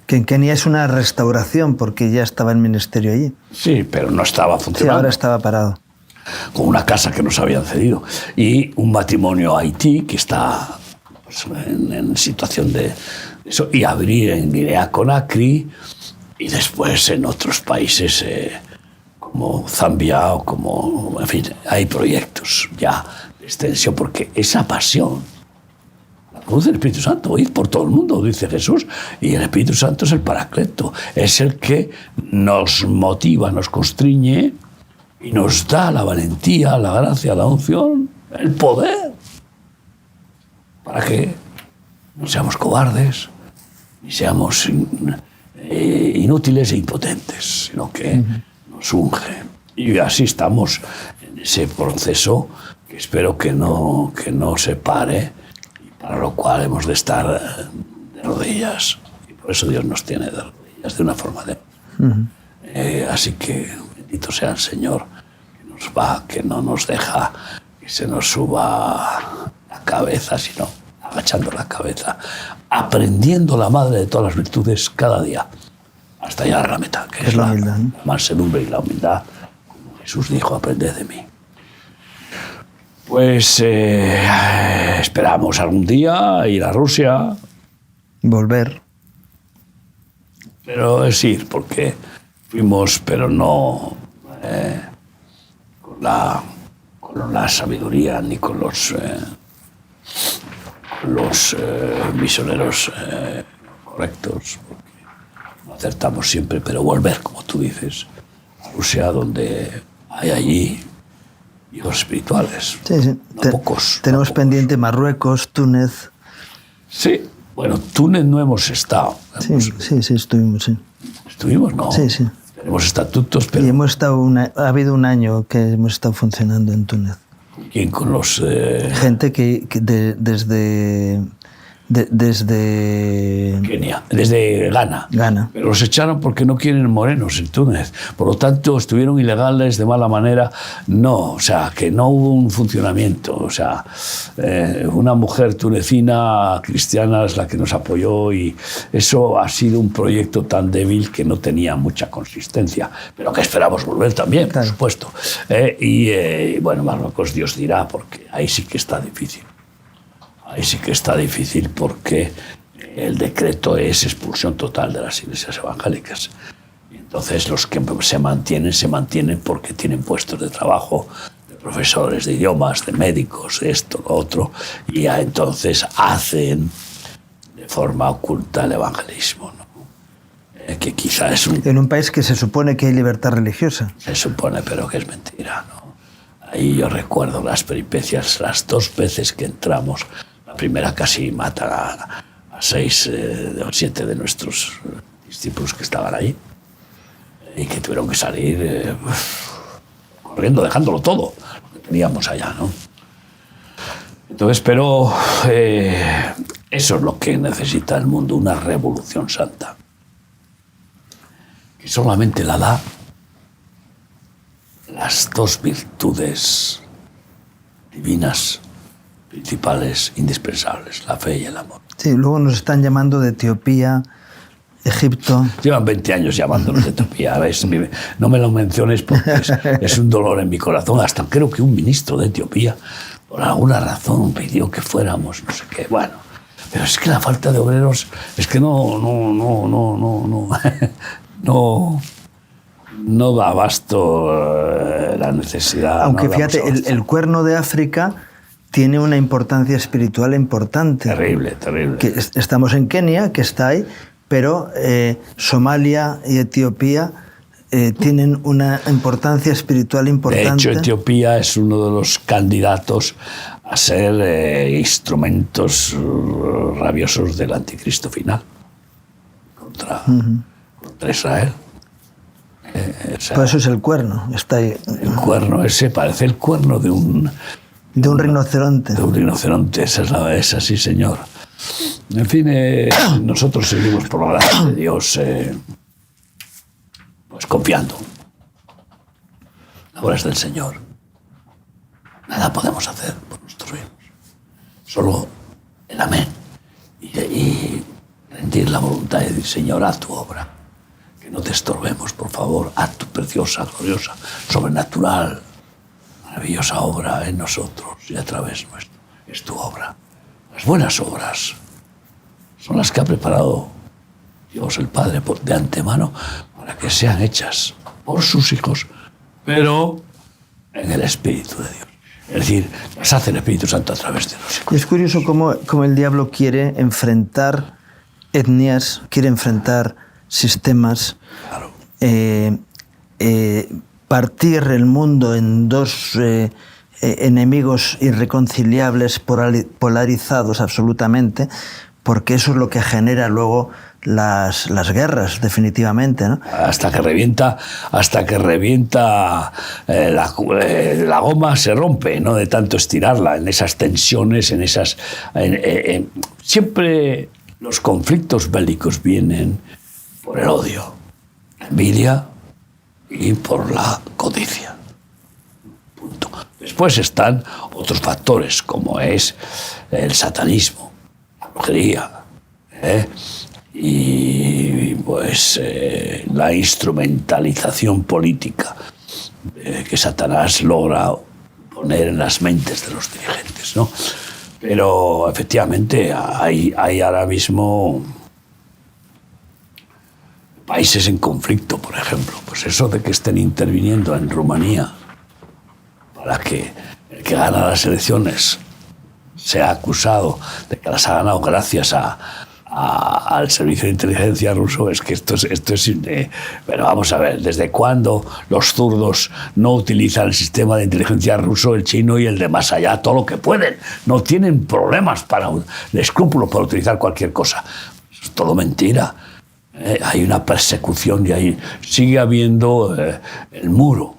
Que en Kenia es una restauración, porque ya estaba el ministerio allí. Sí, pero no estaba funcionando. Sí, ahora estaba parado. Con una casa que nos habían cedido. Y un matrimonio a Haití, que está pues, en situación de eso, y abrir en Guinea-Conakry, y después en otros países como Zambia o como... En fin, hay proyectos ya de extensión, porque esa pasión la produce el Espíritu Santo. Ir por todo el mundo, dice Jesús, y el Espíritu Santo es el Paracleto, es el que nos motiva, nos constriñe y nos da la valentía, la gracia, la unción, el poder, para que no seamos cobardes, ni seamos inútiles e impotentes, sino que nos unge. Y así estamos en ese proceso que espero que no se pare, y para lo cual hemos de estar de rodillas. Y por eso Dios nos tiene de rodillas de una forma de... Así que bendito sea el Señor, que no nos deja que se nos suba la cabeza, sino agachando la cabeza, aprendiendo la madre de todas las virtudes cada día, hasta llegar a la meta, que es la humildad, ¿no? La mansedumbre y la humildad, como Jesús dijo, aprended de mí. Pues esperamos algún día ir a Rusia. Volver. Pero es ir, porque fuimos, pero no con la sabiduría ni con los misioneros correctos, porque no acertamos siempre, pero volver, como tú dices, a Rusia, donde hay allí hijos espirituales. Sí, sí. No pocos. Tenemos no pocos. pendiente Marruecos, Túnez. Sí, bueno, Túnez no hemos estado. Sí, estuvimos, sí. Estuvimos, ¿no? Sí, sí. Tenemos estatutos, pero... Y hemos estado ha habido un año que hemos estado funcionando en Túnez. ¿Quién con los...? Gente que desde Kenia, desde Ghana. Pero los echaron porque no quieren morenos en Túnez. Por lo tanto, estuvieron ilegales de mala manera. No, o sea, que no hubo un funcionamiento. O sea, una mujer tunecina cristiana es la que nos apoyó, y eso ha sido un proyecto tan débil que no tenía mucha consistencia. Pero que esperamos volver también, claro, por supuesto. Bueno, Marruecos Dios dirá, porque ahí sí que está difícil. ahí sí que está difícil porque el decreto es expulsión total de las iglesias evangélicas. Y entonces los que se mantienen porque tienen puestos de trabajo, de profesores de idiomas, de médicos, esto, lo otro, y ya entonces hacen de forma oculta el evangelismo, ¿no? Que quizá es en un país que se supone que hay libertad religiosa. Se supone, pero que es mentira, ¿no? Ahí yo recuerdo las peripecias, las 2 veces que entramos. La primera casi mata a 6 o 7 de nuestros discípulos que estaban ahí y que tuvieron que salir corriendo, dejándolo todo, lo que teníamos allá, ¿no? Entonces, pero eso es lo que necesita el mundo, una revolución santa, que solamente la da las 2 virtudes divinas principales, indispensables, la fe y el amor. Sí, luego nos están llamando de Etiopía, Egipto. Llevan 20 años llamándonos de Etiopía. ¿Ves? No me lo menciones porque es un dolor en mi corazón. Hasta creo que un ministro de Etiopía, por alguna razón, pidió que fuéramos, no sé qué. Bueno, pero es que la falta de obreros es que no da abasto la necesidad. Aunque fíjate, el Cuerno de África tiene una importancia espiritual importante. Terrible, terrible. Que estamos en Kenia, que está ahí, pero Somalia y Etiopía tienen una importancia espiritual importante. De hecho, Etiopía es uno de los candidatos a ser instrumentos rabiosos del anticristo final contra Israel. Por eso es el cuerno, está ahí. El cuerno ese parece el cuerno de un rinoceronte. De un rinoceronte, es así, señor. En fin, nosotros seguimos por la gracia de Dios, pues confiando. La obra es del Señor. Nada podemos hacer por nuestros hijos. Solo el amén. Y rendir la voluntad y decir, Señor, haz tu obra. Que no te estorbemos, por favor. Haz tu preciosa, gloriosa, sobrenatural, maravillosa obra en nosotros y a través nuestro. Es tu obra. Las buenas obras son las que ha preparado Dios el Padre de antemano para que sean hechas por sus hijos, pero en el Espíritu de Dios. Es decir, las hace el Espíritu Santo a través de los hijos. Y es curioso cómo el diablo quiere enfrentar etnias, quiere enfrentar sistemas, Claro. Partir el mundo en 2 enemigos irreconciliables, polarizados absolutamente, porque eso es lo que genera luego las guerras, definitivamente, ¿no? Hasta que revienta la goma, se rompe, ¿no? De tanto estirarla, en esas tensiones, siempre los conflictos bélicos vienen por el odio, la envidia y por la codicia. Punto. Después están otros factores, como es el satanismo, la brujería, y pues la instrumentalización política que Satanás logra poner en las mentes de los dirigentes, ¿no? Pero efectivamente hay ahora mismo países en conflicto, por ejemplo. Pues eso de que estén interviniendo en Rumanía para que el que gana las elecciones sea acusado de que las ha ganado gracias al servicio de inteligencia ruso, es que esto es pero vamos a ver, ¿desde cuándo los zurdos no utilizan el sistema de inteligencia ruso, el chino y el de más allá, todo lo que pueden? No tienen problemas de escrúpulos para utilizar cualquier cosa. Eso es todo mentira. Hay una persecución y ahí sigue habiendo el muro.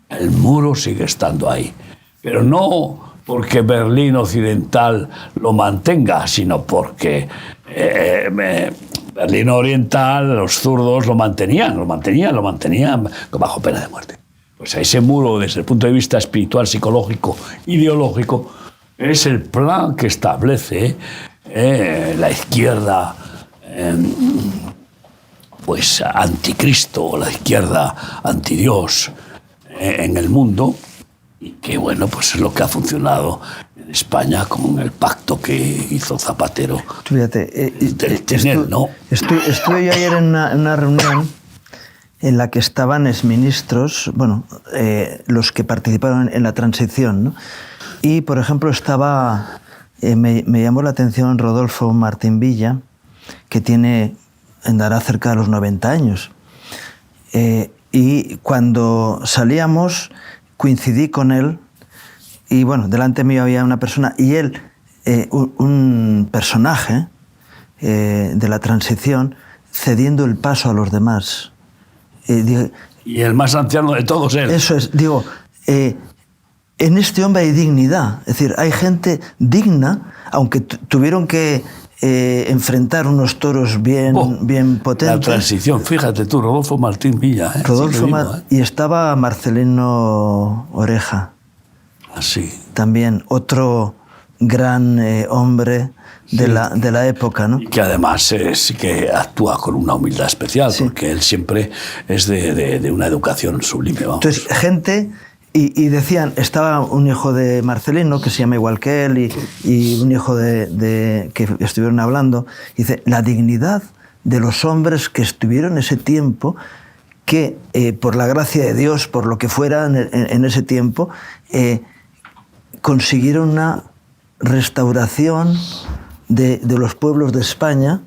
El muro sigue estando ahí. Pero no porque Berlín Occidental lo mantenga, sino porque Berlín Oriental, los zurdos lo mantenían bajo pena de muerte. Pues ese muro, desde el punto de vista espiritual, psicológico, ideológico, es el plan que establece la izquierda pues anticristo, la izquierda antidios en el mundo, y que bueno, pues es lo que ha funcionado en España con el pacto que hizo Zapatero. Fíjate, ¿No? estuve yo ayer en una reunión en la que estaban exministros, bueno, los que participaron en la transición, ¿no? Y, por ejemplo, me llamó la atención Rodolfo Martín Villa, que andará cerca de los 90 años. Y cuando salíamos, coincidí con él, y bueno, delante mío había una persona, y él, un personaje de la transición, cediendo el paso a los demás. Y el más anciano de todos él. Eso es, digo, en este hombre hay dignidad, es decir, hay gente digna, aunque tuvieron que enfrentar unos toros bien potentes. La transición, fíjate tú, Rodolfo Martín Villa. Y estaba Marcelino Oreja. Así. También otro gran hombre de la época, ¿no? Y que además sí que actúa con una humildad especial, sí, porque él siempre es de una educación sublime. Vamos. Entonces, gente... Y decían, estaba un hijo de Marcelino, que se llama igual que él, y un hijo que estuvieron hablando. Y dice, la dignidad de los hombres que estuvieron ese tiempo, que por la gracia de Dios, por lo que fuera en ese tiempo, consiguieron una restauración de los pueblos de España,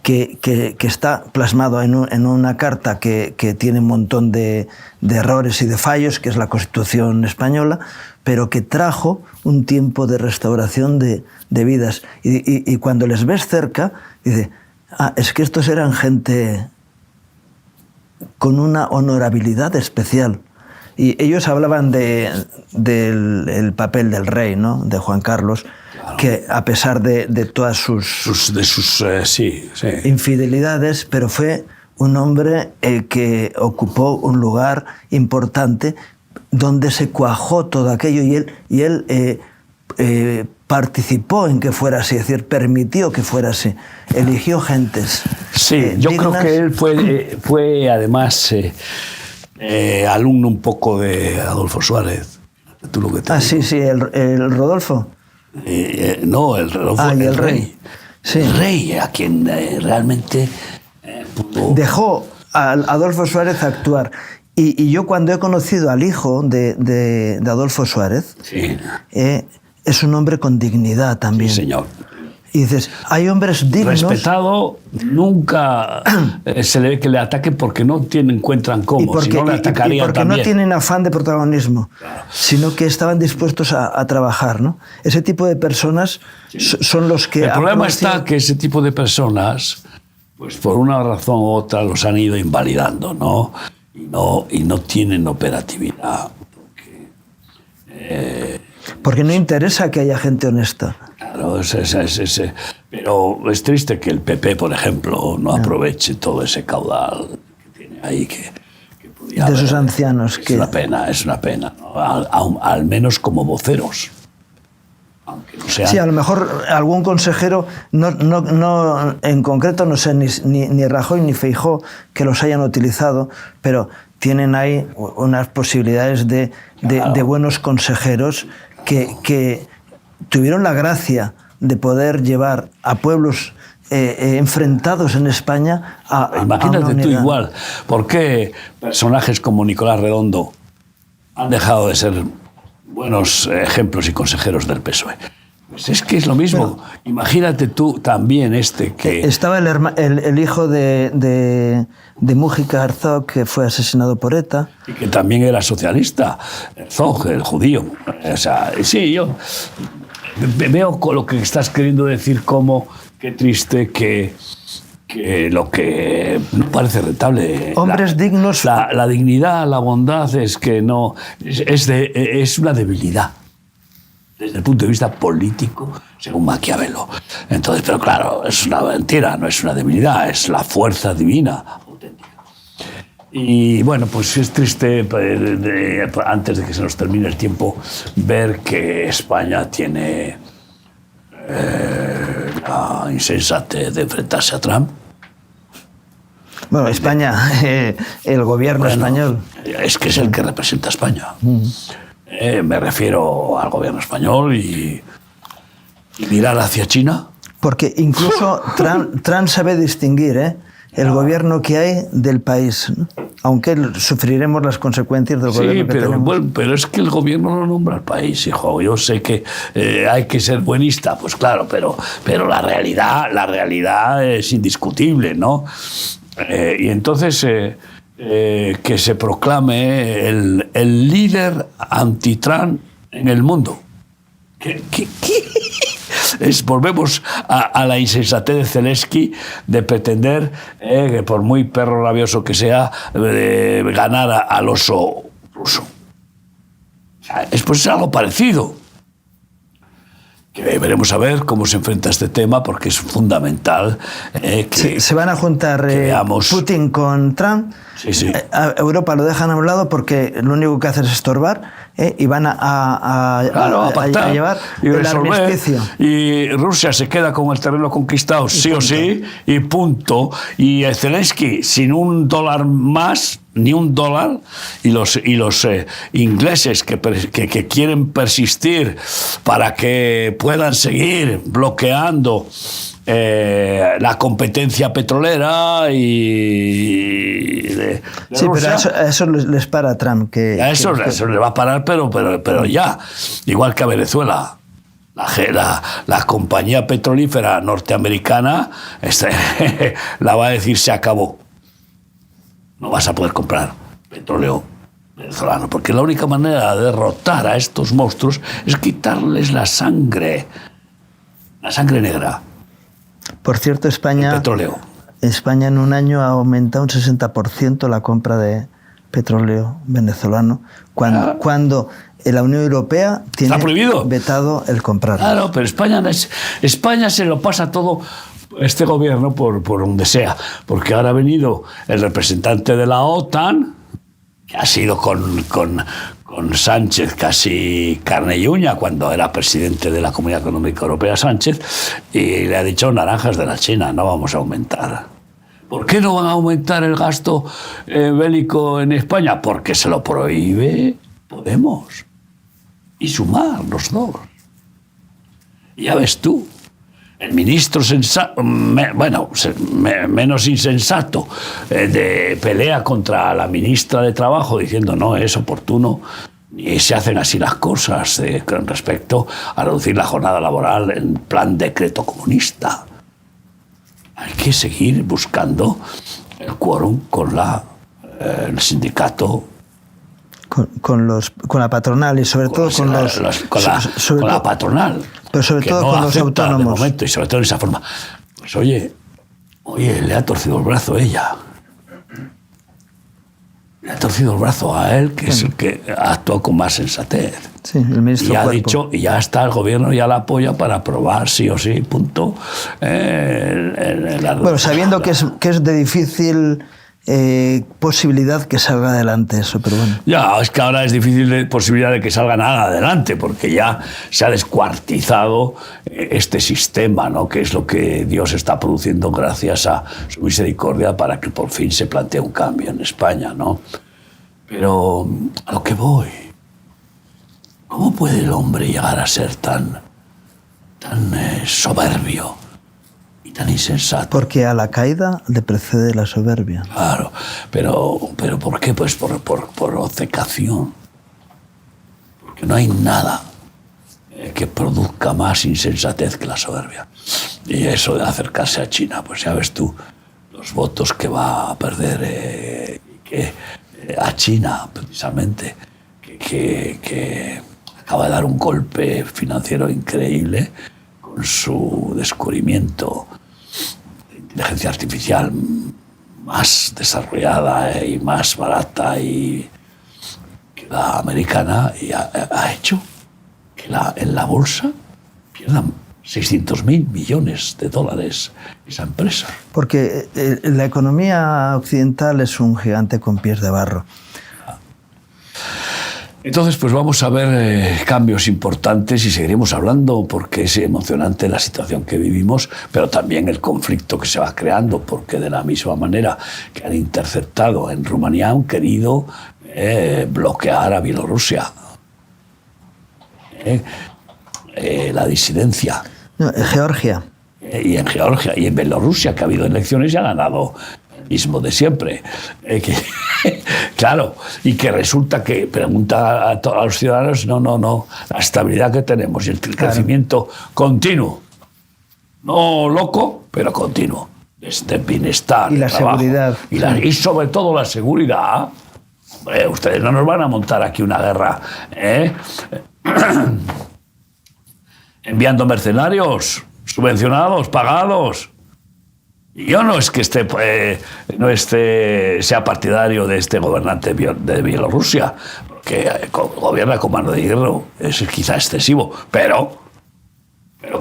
que está plasmado en una carta que tiene un montón de errores y de fallos, que es la Constitución española, pero que trajo un tiempo de restauración de vidas. Y cuando les ves cerca, dice, es que estos eran gente con una honorabilidad especial. Y ellos hablaban del papel del rey, ¿no? De Juan Carlos, claro, que a pesar de todas sus infidelidades, pero fue un hombre que ocupó un lugar importante donde se cuajó todo aquello, y él participó en que fuera así, es decir, permitió que fuera así, eligió gentes. Sí, yo creo que él fue además... alumno un poco de Adolfo Suárez. ¿Tú lo que te digo? Sí, el Rodolfo. No, el Rodolfo. Y el rey. Sí. El rey, a quien realmente pudo... Dejó a Adolfo Suárez actuar. Y yo, cuando he conocido al hijo de Adolfo Suárez, sí, es un hombre con dignidad también. Sí, señor. Y dices, hay hombres dignos... Respetado, nunca se le ve que le ataquen porque no encuentran cómo, si no le atacarían y porque también. No tienen afán de protagonismo, claro, sino que estaban dispuestos a trabajar, ¿no? Ese tipo de personas son los que... El problema está que ese tipo de personas, pues por una razón u otra, los han ido invalidando, ¿no? Y no tienen operatividad. Porque no interesa que haya gente honesta. Claro, pero es triste que el PP, por ejemplo, no aproveche todo ese caudal que tiene ahí, que podía de esos ancianos. Es una pena, ¿no? Al menos como voceros. Aunque no sean... Sí, a lo mejor algún consejero, no, en concreto no sé ni Rajoy ni Feijóo que los hayan utilizado, pero tienen ahí unas posibilidades de buenos consejeros que tuvieron la gracia de poder llevar a pueblos enfrentados en España a Imagínate tú igual, ¿por qué personajes como Nicolás Redondo han dejado de ser buenos ejemplos y consejeros del PSOE? Pues es que es lo mismo. Pero, imagínate tú también que... Estaba el hijo de Mújica Herzog, que fue asesinado por ETA. Y que también era socialista, Herzog, el judío. O sea, sí, yo veo con lo que estás queriendo decir, como qué triste que lo que no parece rentable. Hombres dignos. La dignidad, la bondad es que no... Es una debilidad. Desde el punto de vista político, según Maquiavelo. Entonces, pero claro, es una mentira, no es una debilidad, es la fuerza divina auténtica. Y bueno, pues es triste, antes de que se nos termine el tiempo, ver que España tiene la insensatez de enfrentarse a Trump. Bueno, España, el gobierno español. Es que es el que representa a España. Me refiero al gobierno español y mirar hacia China. Porque incluso Trump sabe distinguir el gobierno que hay del país, ¿no? Aunque sufriremos las consecuencias del gobierno que tenemos. Bueno, pero es que el gobierno no nombra al país, hijo. Yo sé que hay que ser buenista, pues claro, pero la realidad es indiscutible, ¿no? Y entonces que se proclame el líder anti-Trump en el mundo. ¿Qué? Volvemos a la insensatez de Zelensky de pretender que por muy perro rabioso que sea, ganar al oso ruso. O sea, es algo parecido. Que veremos a ver cómo se enfrenta a este tema, porque es fundamental que se van a juntar Putin con Trump. Sí. A Europa lo dejan a un lado porque lo único que hacen es estorbar, y van a llevar el armisticio. Y Rusia se queda con el terreno conquistado, sí o sí, y punto. Y Zelensky, sin $1 más, ni $1, y los ingleses que quieren persistir para que puedan seguir bloqueando la competencia petrolera de sí, Rusia. pero a eso les para Trump. Eso le va a parar, pero ya. Igual que a Venezuela. La compañía petrolífera norteamericana la va a decir: se acabó. No vas a poder comprar petróleo venezolano, porque la única manera de derrotar a estos monstruos es quitarles la sangre negra. Por cierto, el petróleo. España en un año ha aumentado un 60% la compra de petróleo venezolano, cuando la Unión Europea tiene vetado el comprarlo. Claro, pero España se lo pasa todo, este gobierno, por donde sea, porque ahora ha venido el representante de la OTAN, que ha sido con Sánchez casi carne y uña cuando era presidente de la Comunidad Económica Europea, Sánchez, y le ha dicho: naranjas de la China, no vamos a aumentar. ¿Por qué no van a aumentar el gasto bélico en España? Porque se lo prohíbe Podemos. Y Sumar, los dos. Y ya ves tú, el ministro menos insensato pelea contra la ministra de Trabajo diciendo: no es oportuno, ni se hacen así las cosas con respecto a reducir la jornada laboral en plan decreto comunista. Hay que seguir buscando el quórum con el sindicato, con la patronal, y sobre todo con la patronal, pero sobre todo con los autónomos. De momento, y sobre todo de esa forma. Pues oye, le ha torcido el brazo ella. Le ha torcido el brazo a él, que es el que actuó con más sensatez. Sí, el ministro y ha dicho, y ya está, el gobierno ya la apoya para aprobar sí o sí, punto. Bueno, sabiendo que es de difícil posibilidad que salga adelante eso, pero bueno. Ya, es que ahora es difícil posibilidad de que salga nada adelante, porque ya se ha descuartizado este sistema, ¿no? Que es lo que Dios está produciendo gracias a su misericordia para que por fin se plantee un cambio en España, ¿no? Pero a lo que voy, ¿cómo puede el hombre llegar a ser tan soberbio y tan insensato? Porque a la caída le precede la soberbia. Claro, pero ¿por qué? Pues por obcecación. Porque no hay nada que produzca más insensatez que la soberbia. Y eso de acercarse a China, pues ya ves tú los votos que va a perder a China, precisamente, que acaba de dar un golpe financiero increíble con su descubrimiento de inteligencia artificial más desarrollada y más barata que la americana, y ha hecho que en la bolsa pierdan 600.000 millones de dólares esa empresa. Porque la economía occidental es un gigante con pies de barro. Entonces, pues vamos a ver cambios importantes y seguiremos hablando, porque es emocionante la situación que vivimos, pero también el conflicto que se va creando, porque de la misma manera que han interceptado en Rumanía, han querido bloquear a Bielorrusia. la disidencia. No, en Georgia. Y en Georgia y en Bielorrusia, que ha habido elecciones y ha ganado el mismo de siempre. Claro, y que resulta que pregunta a los ciudadanos, no, la estabilidad que tenemos y el crecimiento continuo, no loco, pero continuo, de bienestar, y de la trabajo, seguridad. y sobre todo la seguridad. Hombre, ustedes no nos van a montar aquí una guerra, enviando mercenarios subvencionados, pagados. Yo no es que sea partidario de este gobernante de Bielorrusia, porque gobierna con mano de hierro, es quizá excesivo, pero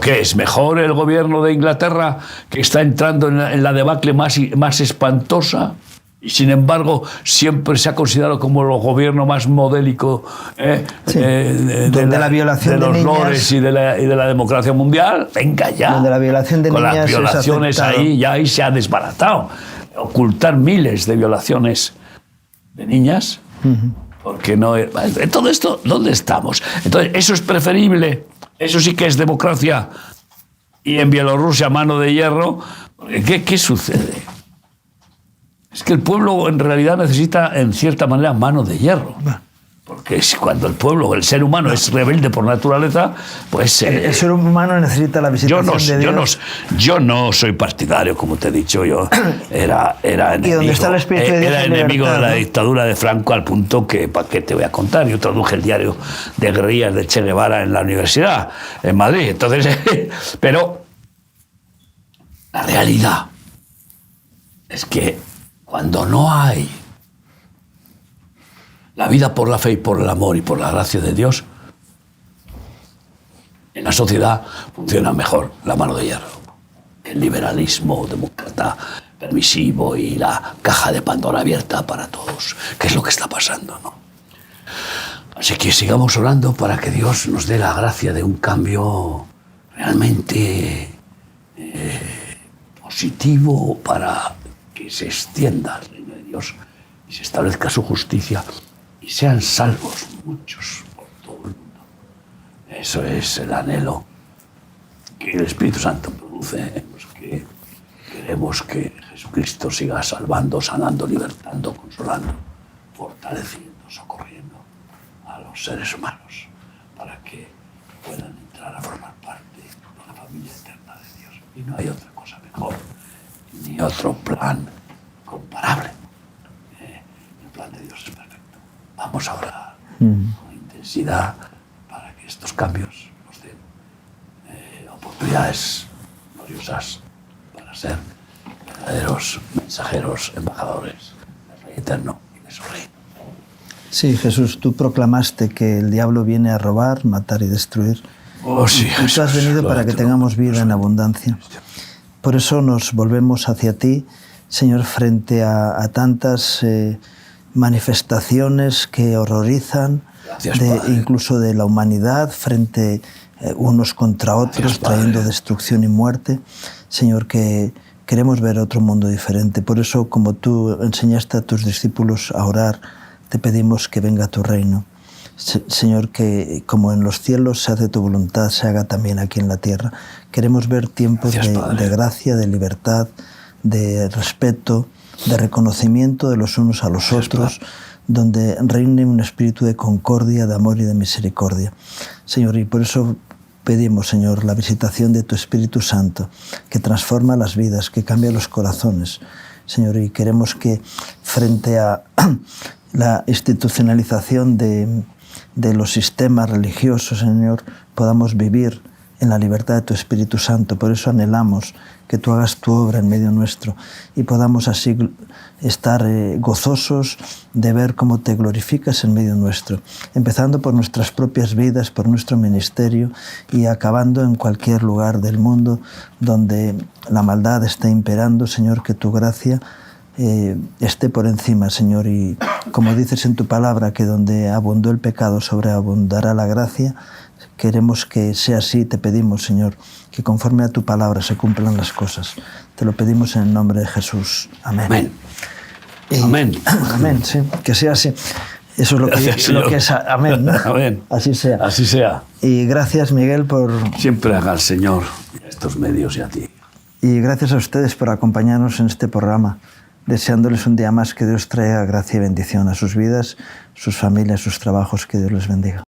¿qué es? ¿Mejor el gobierno de Inglaterra, que está entrando en la debacle más espantosa? Y sin embargo, siempre se ha considerado como el gobierno más modélico donde la violación de los niñas, lores y de la democracia mundial. Venga ya. Donde la violación de con niñas las violaciones ahí se ha desbaratado. Ocultar miles de violaciones de niñas. Porque no. En todo esto, ¿dónde estamos? Entonces, eso es preferible. Eso sí que es democracia. Y en Bielorrusia, mano de hierro. ¿Qué sucede? Es que el pueblo en realidad necesita, en cierta manera, mano de hierro. Porque cuando el pueblo, el ser humano, es rebelde por naturaleza, pues... el ser humano necesita la visitación de Dios. Yo no soy partidario, como te he dicho, yo era enemigo. ¿Y dónde está el Espíritu de Dios? Era enemigo de la dictadura de Franco, al punto que, ¿para qué te voy a contar? Yo traduje el diario de guerrillas de Che Guevara en la universidad, en Madrid. Entonces, pero la realidad es que cuando no hay la vida por la fe y por el amor y por la gracia de Dios, en la sociedad funciona mejor la mano de hierro. El liberalismo demócrata permisivo y la caja de Pandora abierta para todos, que es lo que está pasando, ¿no? Así que sigamos orando para que Dios nos dé la gracia de un cambio realmente positivo, para que se extienda el reino de Dios y se establezca su justicia y sean salvos muchos por todo el mundo. Eso es el anhelo que el Espíritu Santo produce, pues que queremos que Jesucristo siga salvando, sanando, libertando, consolando, fortaleciendo, socorriendo a los seres humanos para que puedan entrar a formar parte de la familia eterna de Dios. Y no hay otra cosa mejor, ni otro plan comparable. El plan de Dios es perfecto. Vamos a orar con intensidad para que estos cambios nos den oportunidades gloriosas para ser verdaderos mensajeros, embajadores del Rey Eterno y de su reino. Sí, Jesús, tú proclamaste que el diablo viene a robar, matar y destruir. Oh, sí, y tú has venido para que tengamos vida en abundancia. Por eso nos volvemos hacia ti, Señor, frente a tantas manifestaciones que horrorizan, incluso de la humanidad, frente unos contra otros, trayendo destrucción y muerte. Señor, que queremos ver otro mundo diferente. Por eso, como tú enseñaste a tus discípulos a orar, te pedimos que venga tu reino. Señor, que como en los cielos se hace tu voluntad, se haga también aquí en la tierra. Queremos ver tiempos de gracia, de libertad, de respeto, de reconocimiento de los unos a los otros, donde reine un espíritu de concordia, de amor y de misericordia. Señor, y por eso pedimos, Señor, la visitación de tu Espíritu Santo, que transforma las vidas, que cambia los corazones. Señor, y queremos que frente a la institucionalización de los sistemas religiosos, Señor, podamos vivir en la libertad de tu Espíritu Santo. Por eso anhelamos que tú hagas tu obra en medio nuestro y podamos así estar gozosos de ver cómo te glorificas en medio nuestro, empezando por nuestras propias vidas, por nuestro ministerio y acabando en cualquier lugar del mundo donde la maldad esté imperando. Señor, que tu gracia esté por encima, Señor, y como dices en tu palabra, que donde abundó el pecado sobreabundará la gracia. Queremos que sea así, te pedimos, Señor, que conforme a tu palabra se cumplan las cosas. Te lo pedimos en el nombre de Jesús. Amén. Amén. Amén. Amén, sí, que sea así. Eso es lo Gracias, que, Señor. lo que es. Amén. ¿No? Amén. Así sea. Así sea. Y gracias, Miguel, por... Siempre haga al Señor a estos medios y a ti. Y gracias a ustedes por acompañarnos en este programa, deseándoles un día más que Dios traiga gracia y bendición a sus vidas, sus familias, sus trabajos, que Dios les bendiga.